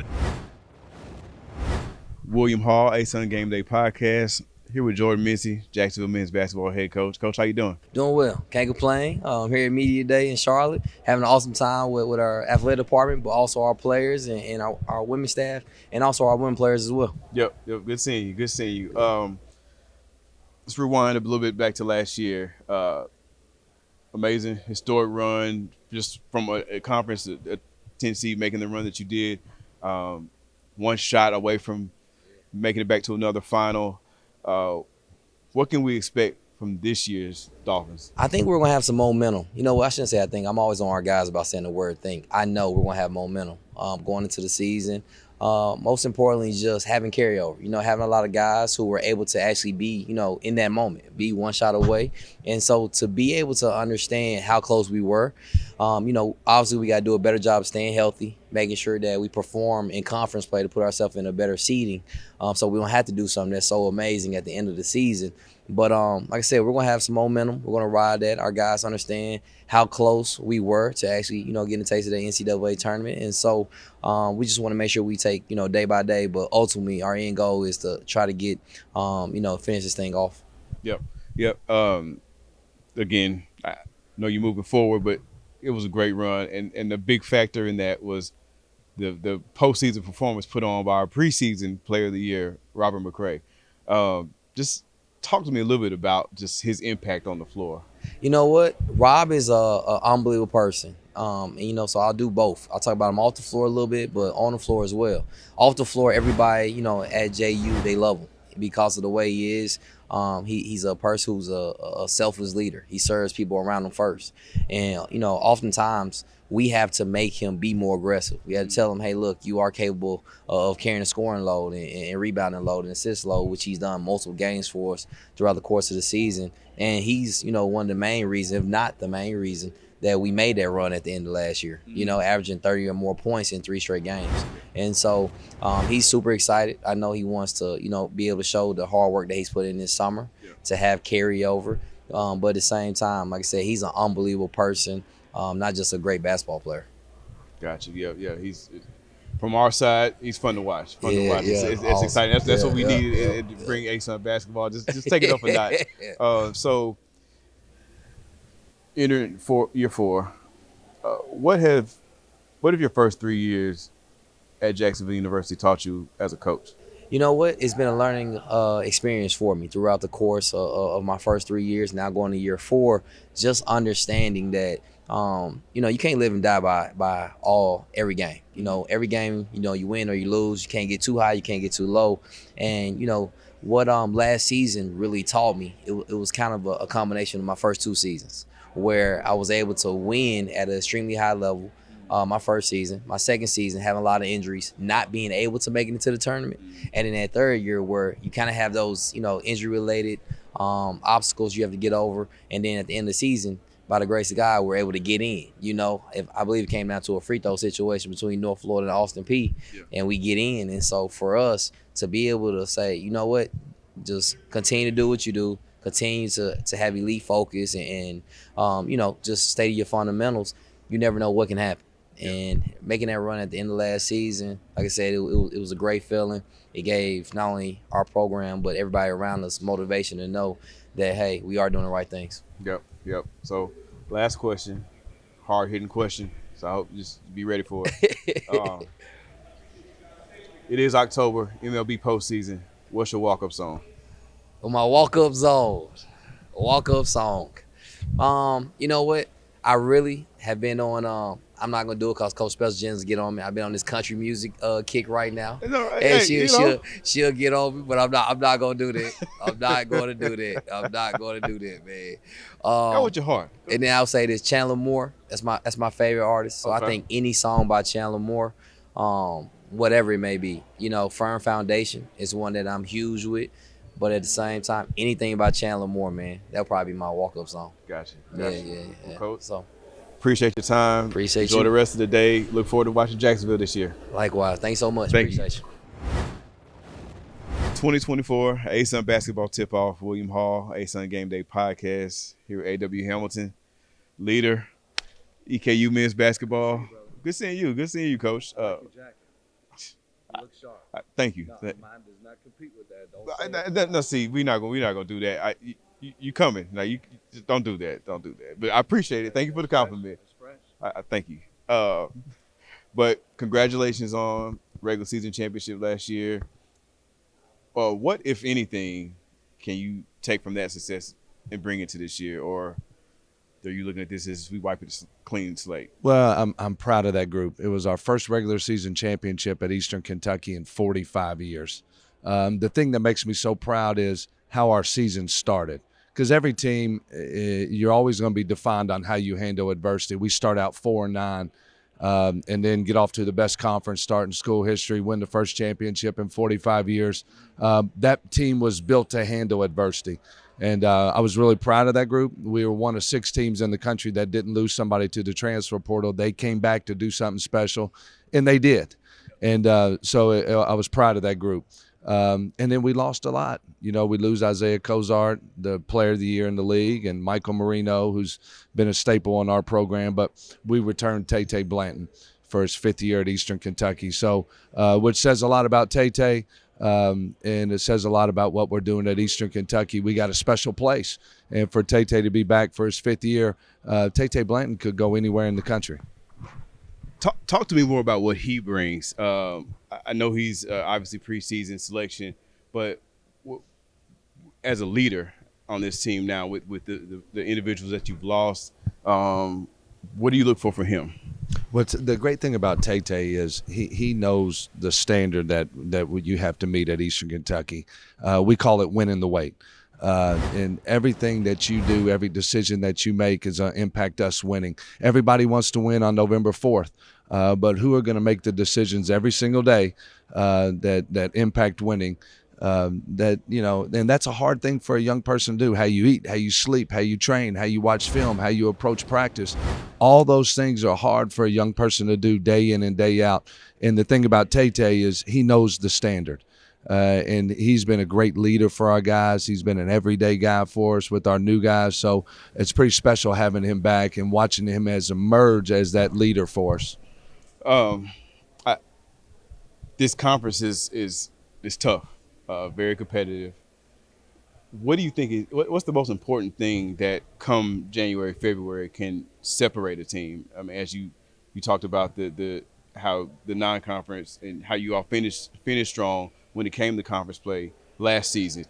[SPEAKER 1] William Hall, ASUN Gameday podcast. Here with Jordan Mincy, Jacksonville men's basketball head coach. Coach, how you doing?
[SPEAKER 9] Doing well. Can't complain. Here at Media Day in Charlotte, having an awesome time with our athletic department, but also our players and our women's staff, and also our women players as well.
[SPEAKER 1] Yep. Good seeing you. Let's rewind a little bit back to last year. Amazing, historic run, just from a conference, a Tennessee making the run that you did. 1 shot away from making it back to another final. What can we expect from this year's Dolphins?
[SPEAKER 9] I think we're going to have some momentum. You know, I shouldn't say I think. I'm always on our guys about saying the word think. I know we're going to have momentum going into the season. Most importantly, just having carryover. You know, having a lot of guys who were able to actually be, you know, in that moment, be 1 shot away. And so to be able to understand how close we were, you know, obviously we got to do a better job of staying healthy, making sure that we perform in conference play to put ourselves in a better seeding, so we don't have to do something that's so amazing at the end of the season. But like I said, we're going to have some momentum. We're going to ride that. Our guys understand how close we were to actually, you know, getting a taste of the NCAA tournament. And so we just want to make sure we take, you know, day by day. But ultimately, our end goal is to try to get, you know, finish this thing off.
[SPEAKER 1] Yep. Again, I know you're moving forward, but it was a great run. And the big factor in that was the postseason performance put on by our preseason player of the year, Robert McCray. Just talk to me a little bit about just his impact on the floor.
[SPEAKER 9] You know what? Rob is a unbelievable person. And, you know, so I'll do both. I'll talk about him off the floor a little bit, but on the floor as well. Off the floor, everybody, you know, at JU, they love him because of the way he is. He's a person who's a selfless leader. He serves people around him first. And, you know, oftentimes we have to make him be more aggressive. We have to tell him, hey, look, you are capable of carrying a scoring load and rebounding load and assist load, which he's done multiple games for us throughout the course of the season. And he's, you know, one of the main reasons, if not the main reason, that we made that run at the end of last year, you know, averaging 30 or more points in 3 straight games. And so he's super excited. I know he wants to, you know, be able to show the hard work that he's put in this summer to have carryover. But at the same time, like I said, he's an unbelievable person, not just a great basketball player.
[SPEAKER 1] Gotcha. Yeah. He's from our side. He's fun to watch. It's
[SPEAKER 9] awesome.
[SPEAKER 1] exciting. That's what we needed to bring ASUN basketball. Just take it up a notch. So entering year 4, what have your first 3 years at Jacksonville University taught you as a coach?
[SPEAKER 9] You know what? It's been a learning experience for me throughout the course of my first 3 years, now going to year 4, just understanding that, you know, you can't live and die by every game. You know, every game, you know, you win or you lose. You can't get too high, you can't get too low. And, you know, what last season really taught me, it was kind of a combination of my first 2 seasons, where I was able to win at an extremely high level my first season. My second season, having a lot of injuries, not being able to make it into the tournament. And in that third year where you kind of have those, you know, injury-related obstacles you have to get over. And then at the end of the season, by the grace of God, we're able to get in. You know, I believe it came down to a free throw situation between North Florida and Austin P, and we get in. And so for us to be able to say, you know what, just continue to do what you do, continue to have elite focus and you know, just stay to your fundamentals. You never know what can happen. And making that run at the end of last season, like I said, it was a great feeling. It gave not only our program, but everybody around us motivation to know that, hey, we are doing the right things.
[SPEAKER 1] Yep. So last question, hard-hitting question. So I hope you just be ready for it. It is October, MLB postseason. What's your walk-up song?
[SPEAKER 9] Well, my walk-up zone. Walk-up song. You know what? I really have been on. I'm not gonna do it because Coach Special Jennings get on me. I've been on this country music kick right now, and she'll get on me. But I'm not gonna do that. I'm not gonna do that. I'm not gonna do that, man.
[SPEAKER 1] Go with your heart.
[SPEAKER 9] And then I'll say this: Chandler Moore. That's my favorite artist. So
[SPEAKER 1] Okay.
[SPEAKER 9] I think any song by Chandler Moore, whatever it may be, Firm Foundation is one that I'm huge with. But at the same time, anything by Chandler Moore, man, that'll probably be my walk-up song.
[SPEAKER 1] Gotcha.
[SPEAKER 9] Yeah.
[SPEAKER 1] Coach.
[SPEAKER 9] So
[SPEAKER 1] Appreciate your time.
[SPEAKER 9] Appreciate
[SPEAKER 1] Enjoy
[SPEAKER 9] you.
[SPEAKER 1] the rest of the day. Look forward to watching Jacksonville this year.
[SPEAKER 9] likewise, thanks so much.
[SPEAKER 1] Thank you.
[SPEAKER 9] Appreciate you.
[SPEAKER 1] 2024 ASUN basketball tip-off. William Hall, ASUN Game Day podcast here at AW Hamilton. Leader, EKU men's basketball. Good seeing you. Good seeing you, Coach. Thank you.
[SPEAKER 10] Mine does not compete with that. Don't
[SPEAKER 1] No, see, we're not gonna do that. You coming? Now you just don't do that. Don't do that. But I appreciate it. Thank you for the compliment. I thank you. But congratulations on regular season championship last year. What, if anything, can you take from that success and bring it to this year, or are you looking at this as we wipe it a clean slate?
[SPEAKER 10] Well, I'm proud of that group. It was our first regular season championship at Eastern Kentucky in 45 years. The thing that makes me so proud is how our season started. Because every team, you're always going to be defined on how you handle adversity. We start out 4-9, and then get off to the best conference start in school history, win the first championship in 45 years. That team was built to handle adversity. And I was really proud of that group. We were one of 6 teams in the country that didn't lose somebody to the transfer portal. They came back to do something special, and they did. And so I was proud of that group. And then we lost a lot. We lose Isaiah Cozart, the player of the year in the league, and Michael Marino, who's been a staple in our program. But we returned Tay Blanton for his 5th year at Eastern Kentucky. So, which says a lot about Tay. And it says a lot about what we're doing at Eastern Kentucky. We got a special place. And for Tay to be back for his 5th year, Tay Blanton could go anywhere in the country.
[SPEAKER 1] Talk to me more about what he brings. I know he's obviously preseason selection, but as a leader on this team now with the individuals that you've lost, what do you look for from him?
[SPEAKER 10] What's the great thing about Tay is he knows the standard that you have to meet at Eastern Kentucky. We call it winning the weight. And everything that you do, every decision that you make is going to impact us winning. Everybody wants to win on November 4th, but who are going to make the decisions every single day that impact winning? And that's a hard thing for a young person to do. How you eat, how you sleep, how you train, how you watch film, how you approach practice. All those things are hard for a young person to do day in and day out. And the thing about Tay is he knows the standard. And he's been a great leader for our guys. He's been an everyday guy for us with our new guys. So it's pretty special having him back and watching him emerge as that leader for us.
[SPEAKER 1] This conference is tough, very competitive. What do you think what's the most important thing that come January, February can separate a team? I mean, as you talked about the how the non-conference and how you all finished strong when it came to conference play last season.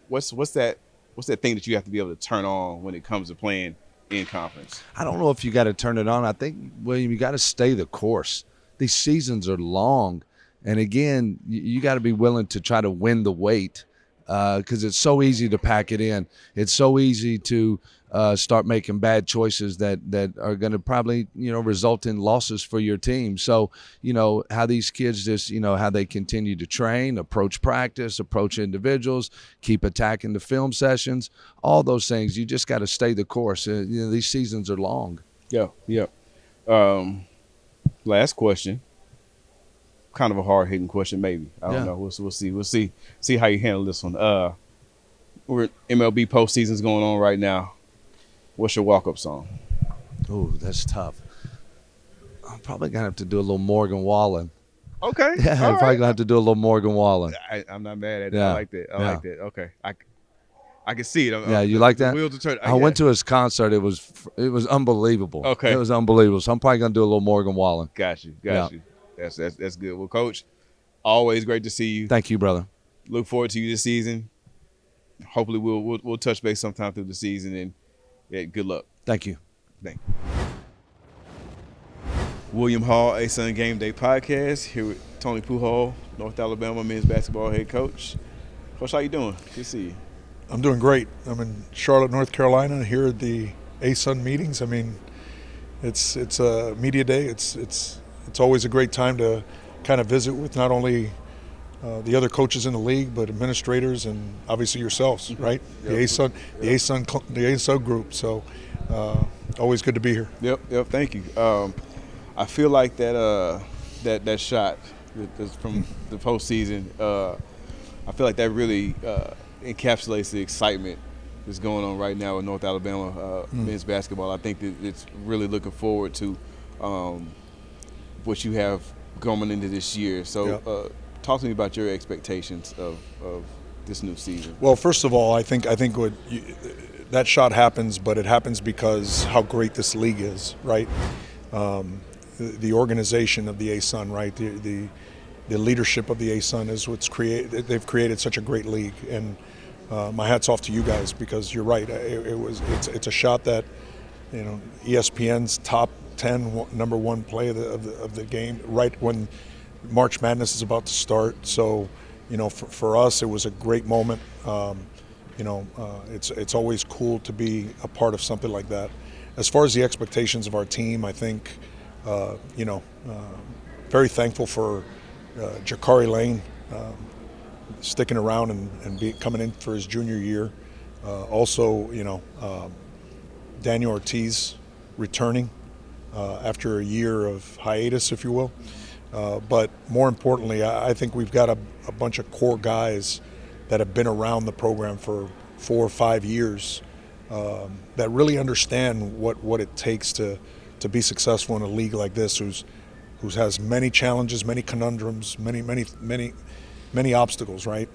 [SPEAKER 1] What's that thing that you have to be able to turn on when it comes to playing in conference?
[SPEAKER 10] I don't know if you got to turn it on. I think, William, you got to stay the course. These seasons are long. And again, you got to be willing to try to win the weight because it's so easy to pack it in. It's so easy to start making bad choices that are going to probably, result in losses for your team. So, how these kids just, how they continue to train, approach practice, approach individuals, keep attacking the film sessions, all those things. You just got to stay the course. These seasons are long.
[SPEAKER 1] Yeah. Last question. Kind of a hard-hitting question, maybe. I don't know. We'll see how you handle this one. We're MLB postseason's going on right now. What's your walk-up song?
[SPEAKER 10] Oh, that's tough. I'm probably gonna have to do a little Morgan Wallen.
[SPEAKER 1] Okay.
[SPEAKER 10] Yeah, I'm probably gonna have to do a little Morgan Wallen.
[SPEAKER 1] I'm not mad at it.
[SPEAKER 10] Yeah.
[SPEAKER 1] I like that. I like that. Okay. I can see it.
[SPEAKER 10] Yeah, you like that?
[SPEAKER 1] Wheels are turning.
[SPEAKER 10] I went to his concert. It was unbelievable.
[SPEAKER 1] Okay.
[SPEAKER 10] It was unbelievable. So I'm probably gonna do a little Morgan Wallen.
[SPEAKER 1] Got you. That's good. Well, Coach, always great to see you.
[SPEAKER 10] Thank you, brother.
[SPEAKER 1] Look forward to you this season. hopefully we'll touch base sometime through the season, and good luck.
[SPEAKER 10] Thank you.
[SPEAKER 1] Thank you. William Hall, ASUN Game Day podcast, here with Tony Pujol, North Alabama men's basketball head coach. Coach, how you doing? Good to see you.
[SPEAKER 11] I'm doing great. I'm in Charlotte, North Carolina, here at the ASUN meetings. I mean, it's a media day. It's always a great time to kind of visit with not only the other coaches in the league, but administrators and obviously yourselves, right? Yep. The ASUN group. So always good to be here.
[SPEAKER 1] Yep. Thank you. I feel like that shot from the postseason. I feel like that really encapsulates the excitement that's going on right now in North Alabama men's basketball. I think that it's really looking forward to what you have going into this year. So, talk to me about your expectations of this new season.
[SPEAKER 11] Well, first of all, I think that shot happens, but it happens because how great this league is, right? The organization of the ASUN, right? The leadership of the ASUN is what's created. They've created such a great league, and my hat's off to you guys because you're right. It's a shot that, ESPN's top 10 number one play of the game right when March Madness is about to start. So, for us, it was a great moment. It's always cool to be a part of something like that. As far as the expectations of our team, I think, very thankful for Jakari Lane sticking around and coming in for his junior year. Also, Daniel Ortiz returning after a year of hiatus, if you will. But more importantly, I think we've got a bunch of core guys that have been around the program for 4 or 5 years that really understand what it takes to be successful in a league like this, who has many challenges, many conundrums, many obstacles, right?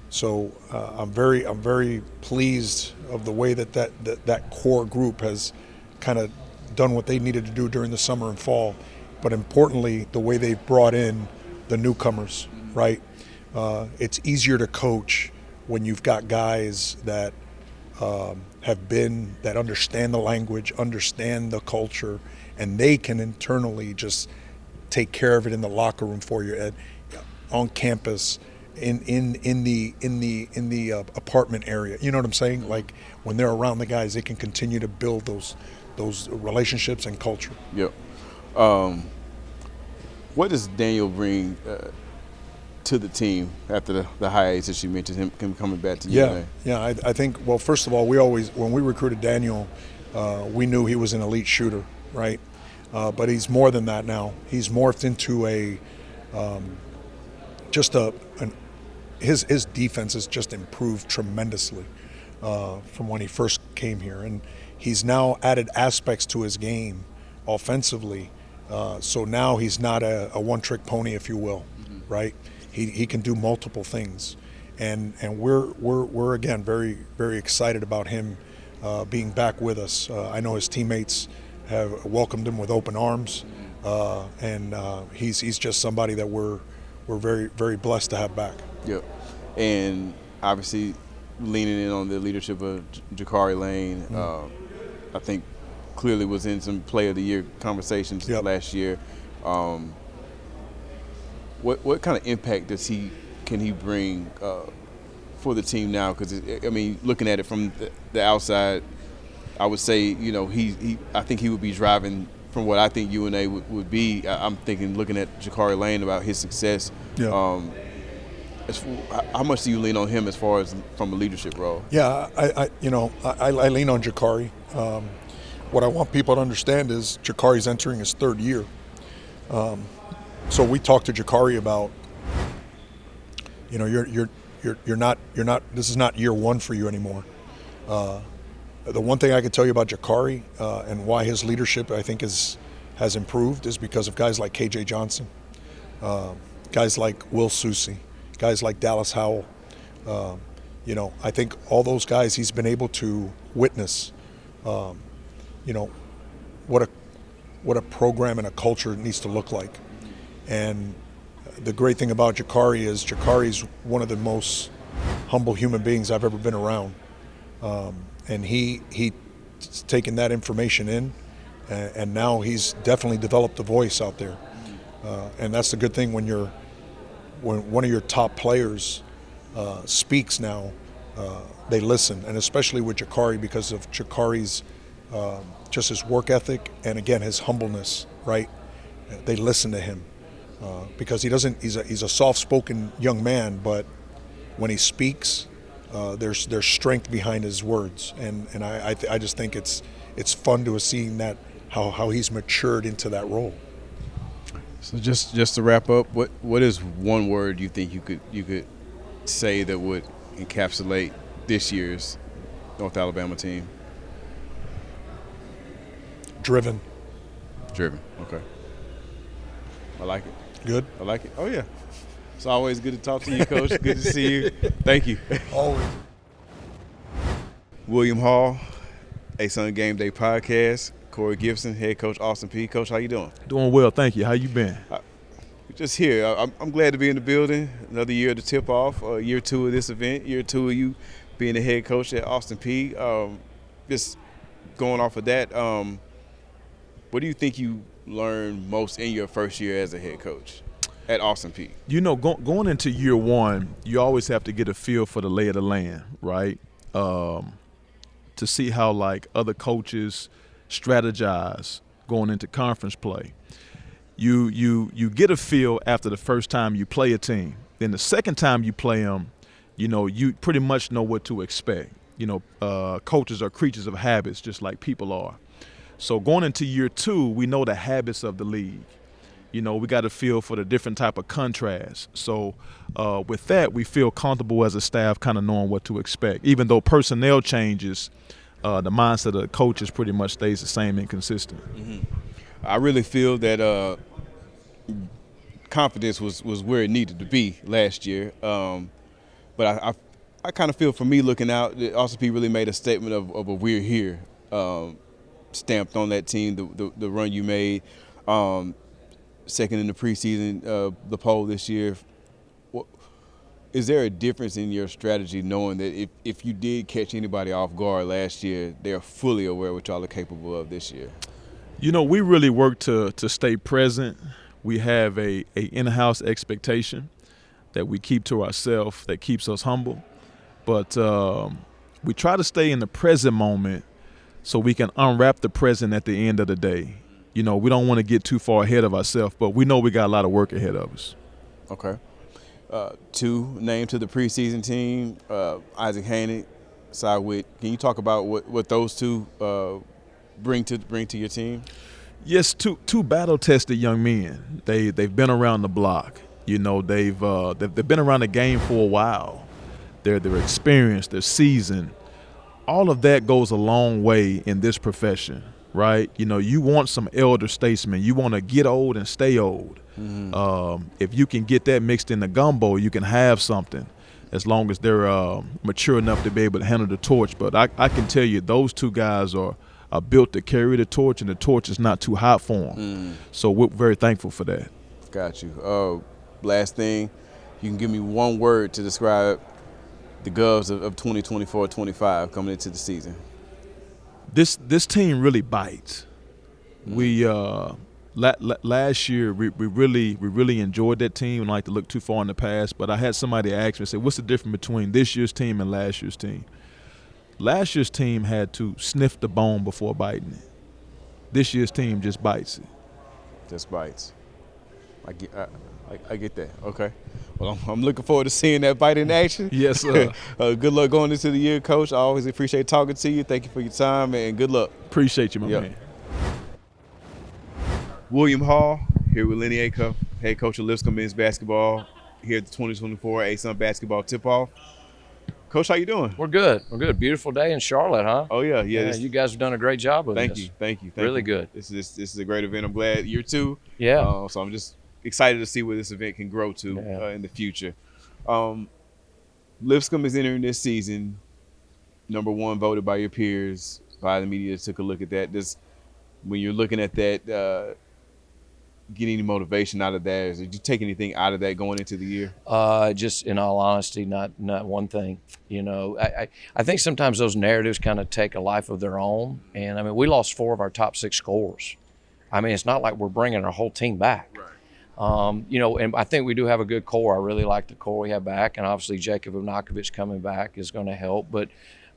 [SPEAKER 11] So I'm very pleased of the way that core group has kind of done what they needed to do during the summer and fall, but importantly, the way they've brought in the newcomers, right? It's easier to coach when you've got guys that that understand the language, understand the culture, and they can internally just take care of it in the locker room for you, on campus, in the apartment area. You know what I'm saying? Like when they're around the guys, they can continue to build those relationships and culture.
[SPEAKER 1] Yep. What does Daniel bring to the team after the hiatus that you mentioned, him coming back to you?
[SPEAKER 11] Yeah. I think, well, first of all, when we recruited Daniel, we knew he was an elite shooter, right? But he's more than that now. He's morphed into his defense has just improved tremendously from when he first came here, and he's now added aspects to his game offensively. So now he's not a one-trick pony, if you will, right? He can do multiple things, and we're again very, very excited about him being back with us. I know his teammates have welcomed him with open arms, and he's just somebody that we're very, very blessed to have back.
[SPEAKER 1] Yep. And obviously leaning in on the leadership of Jakari Lane, I think clearly was in some Player of the Year conversations last year. What kind of impact can he bring for the team now? Because looking at it from the outside, I would say I think he would be driving from what I think UNA would be. I'm thinking, looking at Jakari Lane, about his success. Yeah. How much do you lean on him as far as from a leadership role?
[SPEAKER 11] Yeah, I lean on Jakari. What I want people to understand is Jakari's entering his third year. So we talked to Jakari about, you're not. This is not year one for you anymore. The one thing I can tell you about Jakari and why his leadership, I think, has improved is because of guys like KJ Johnson, guys like Will Susi, guys like Dallas Howell. I think all those guys, he's been able to witness, what a program and a culture needs to look like. And the great thing about Jakari's one of the most humble human beings I've ever been around. And he's taken that information in, and now he's definitely developed a voice out there. And that's the good thing when one of your top players speaks now, they listen, and especially with Jakari, because of Jakari's just his work ethic and again his humbleness. Right, they listen to him because he's a soft-spoken young man, but when he speaks, there's strength behind his words, and I just think it's fun to see that how he's matured into that role.
[SPEAKER 1] So just to wrap up, what is one word you think you could say that would encapsulate this year's North Alabama team?
[SPEAKER 11] Driven.
[SPEAKER 1] Okay. I like it.
[SPEAKER 11] Good.
[SPEAKER 1] I like it. Oh yeah. It's always good to talk to you, Coach. Good to see you. Thank you.
[SPEAKER 11] Always.
[SPEAKER 1] William Hall, ASUN Gameday podcast. Corey Gipson, head coach Austin Peay. Coach, how you doing?
[SPEAKER 12] Doing well, thank you. How you been?
[SPEAKER 1] Just here. I'm glad to be in the building. Another year to tip off. Year 2 of this event. Year 2 of you being the head coach at Austin Peay. Just going off of that, what do you think you learned most in your first year as a head coach at Austin Peay?
[SPEAKER 12] You know, going into year 1, you always have to get a feel for the lay of the land, right? To see how like other coaches strategize going into conference play. You get a feel after the first time you play a team. Then the second time you play them, you know, you pretty much know what to expect. You know, coaches are creatures of habits just like people are. So going into year 2, we know the habits of the league. You know, we got a feel for the different type of contrast. So with that, we feel comfortable as a staff kind of knowing what to expect. Even though personnel changes, the mindset of the coaches pretty much stays the same and consistent.
[SPEAKER 1] Mm-hmm. I really feel that confidence was where it needed to be last year. But I kind of feel, for me looking out, that Austin Peay really made a statement of a "we're here" stamped on that team, the run you made. Second in the preseason, the poll this year. Is there a difference in your strategy knowing that if you did catch anybody off guard last year, they're fully aware of what y'all are capable of this year?
[SPEAKER 12] You know, we really work to stay present. We have a in-house expectation that we keep to ourselves that keeps us humble. But we try to stay in the present moment so we can unwrap the present at the end of the day. You know, we don't want to get too far ahead of ourselves, but we know we got a lot of work ahead of us.
[SPEAKER 1] Okay. 2 named to the preseason team, Isaac Haney, Cy Witt. Can you talk about what those 2 bring to your team?
[SPEAKER 12] Yes, two battle-tested young men. They've been around the block. You know, they've been around the game for a while. They're experienced, they're seasoned. All of that goes a long way in this profession, right? You know, you want some elder statesmen. You want to get old and stay old. Mm-hmm. If you can get that mixed in the gumbo, you can have something, as long as they're mature enough to be able to handle the torch. But I can tell you, those 2 guys are built to carry the torch, and the torch is not too hot for them. So we're very thankful for that.
[SPEAKER 1] Got you. Last thing, you can give me one word to describe the Govs of 2024-25 coming into the season.
[SPEAKER 12] This team really bites. We last year we really enjoyed that team. I don't like to look too far in the past, but I had somebody ask me, say, what's the difference between this year's team and last year's team? Last year's team had to sniff the bone before biting it. This year's team just bites it.
[SPEAKER 1] Just bites. I get that. Okay. Well, I'm looking forward to seeing that bite in action.
[SPEAKER 12] Yes, sir.
[SPEAKER 1] Good luck going into the year, Coach. I always appreciate talking to you. Thank you for your time, and good luck.
[SPEAKER 12] Appreciate you, my man.
[SPEAKER 1] William Hall here with Lenny Acuff, head coach of Lipscomb men's basketball here at the 2024 ASUN basketball tip-off. Coach, how you doing?
[SPEAKER 13] We're good. Beautiful day in Charlotte, huh?
[SPEAKER 1] Oh yeah.
[SPEAKER 13] You guys have done a great job with
[SPEAKER 1] this. Thank you.
[SPEAKER 13] Really good.
[SPEAKER 1] This is a great event. I'm glad year 2.
[SPEAKER 13] Yeah.
[SPEAKER 1] So I'm just excited to see where this event can grow to in the future. Lipscomb is entering this season number 1 voted by your peers, by the media. Took a look at that. When you're looking at that, get any motivation out of that? Did you take anything out of that going into the year?
[SPEAKER 13] Just in all honesty, not one thing. I think sometimes those narratives kind of take a life of their own. And I mean, we lost 4 of our top 6 scorers. I mean, it's not like we're bringing our whole team back. Right. And I think we do have a good core. I really like the core we have back, and obviously Jacob Vnakovic coming back is going to help. But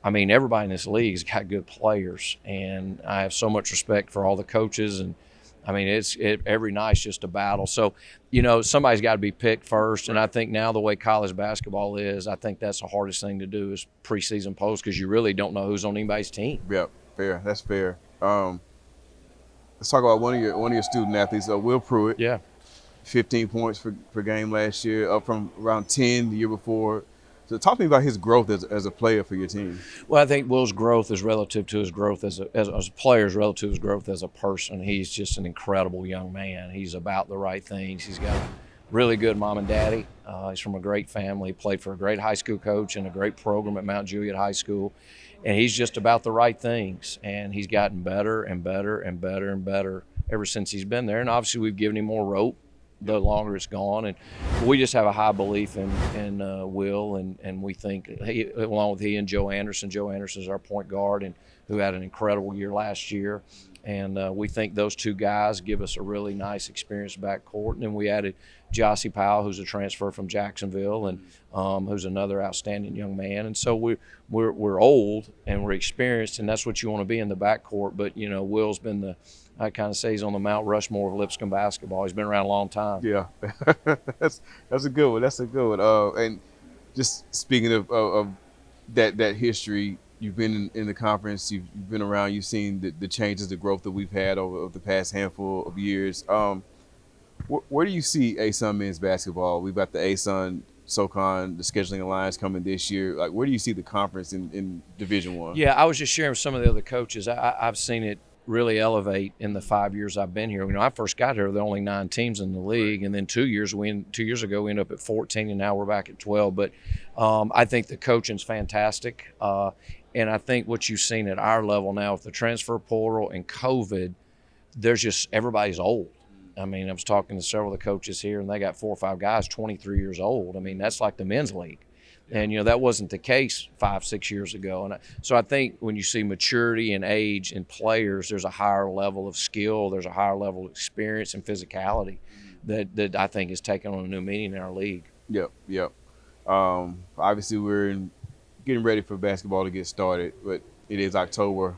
[SPEAKER 13] I mean, everybody in this league has got good players, and I have so much respect for all the coaches. And I mean, every night's just a battle. So, somebody's got to be picked first. And I think now the way college basketball is, I think that's the hardest thing to do is preseason polls, because you really don't know who's on anybody's team.
[SPEAKER 1] Yeah, fair. That's fair. Let's talk about one of your student athletes, Will Pruitt.
[SPEAKER 13] Yeah.
[SPEAKER 1] 15 points per game last year, up from around 10 the year before. So talk to me about his growth as a player for your team.
[SPEAKER 13] Well, I think Will's growth is relative to his growth as a player, is relative to his growth as a person. He's just an incredible young man. He's about the right things. He's got a really good mom and daddy. He's from a great family, played for a great high school coach and a great program at Mount Juliet High School. And he's just about the right things. And he's gotten better and better and better and better ever since he's been there. And obviously we've given him more rope the longer it's gone. And we just have a high belief in Will, and we think, along with he and Joe Anderson is our point guard, and who had an incredible year last year. And we think those 2 guys give us a really nice experienced backcourt. And then we added Jossie Powell, who's a transfer from Jacksonville, and who's another outstanding young man. And so we're old and we're experienced, and that's what you want to be in the backcourt. But Will's been I kind of say he's on the Mount Rushmore of Lipscomb basketball. He's been around a long time.
[SPEAKER 1] Yeah, that's a good one. That's a good one. And just speaking of that history, you've been in the conference, you've been around, you've seen the changes, the growth that we've had over the past handful of years. Where do you see ASUN men's basketball? We've got the ASUN SoCon, the scheduling alliance coming this year. Like, where do you see the conference in Division I?
[SPEAKER 13] Yeah, I was just sharing with some of the other coaches. I've seen it really elevate in the 5 years I've been here. I first got here, there were only 9 teams in the league, and then 2 years ago we ended up at 14, and now we're back at 12. But I think the coaching's fantastic, and I think what you've seen at our level now with the transfer portal and COVID, there's just everybody's old. I mean, I was talking to several of the coaches here, and they got 4 or 5 guys 23 years old. I mean, that's like the men's league. And, that wasn't the case 5-6 years ago. And so I think when you see maturity and age in players, there's a higher level of skill, there's a higher level of experience and physicality that I think is taking on a new meaning in our league.
[SPEAKER 1] Yep. Obviously, we're getting ready for basketball to get started, but it is October.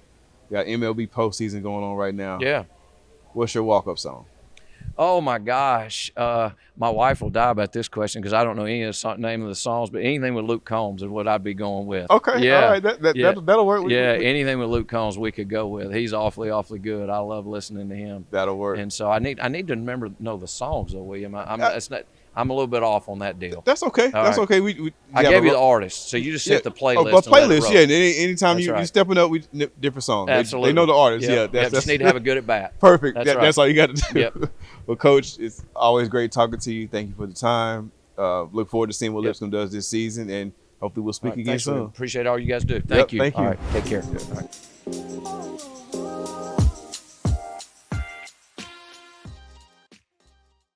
[SPEAKER 1] We got MLB postseason going on right now.
[SPEAKER 13] Yeah.
[SPEAKER 1] What's your walk-up song?
[SPEAKER 13] Oh my gosh, my wife will die about this question because I don't know any of the name of the songs, but anything with Luke Combs is what I'd be going with.
[SPEAKER 1] Okay,
[SPEAKER 13] yeah,
[SPEAKER 1] all right, that'll work.
[SPEAKER 13] Anything with Luke Combs we could go with. He's awfully good. I love listening to him.
[SPEAKER 1] That'll work.
[SPEAKER 13] And so I need to know the songs though, William. I'm a little bit off on that deal.
[SPEAKER 1] That's okay. Okay.
[SPEAKER 13] I gave you the artist, so you just set the playlist.
[SPEAKER 1] Oh, playlist, yeah. Anytime you stepping up, different songs.
[SPEAKER 13] Absolutely.
[SPEAKER 1] They know the artist.
[SPEAKER 13] Yep.
[SPEAKER 1] Yeah.
[SPEAKER 13] Just need to have a good at bat.
[SPEAKER 1] Perfect. That's all you got to do.
[SPEAKER 13] Yep.
[SPEAKER 1] Well, Coach, it's always great talking to you. Thank you for the time. Look forward to seeing what Lipscomb does this season, and hopefully we'll speak again soon.
[SPEAKER 13] Appreciate all you guys do. Thank you.
[SPEAKER 1] Thank you.
[SPEAKER 13] All right. Take care. All right.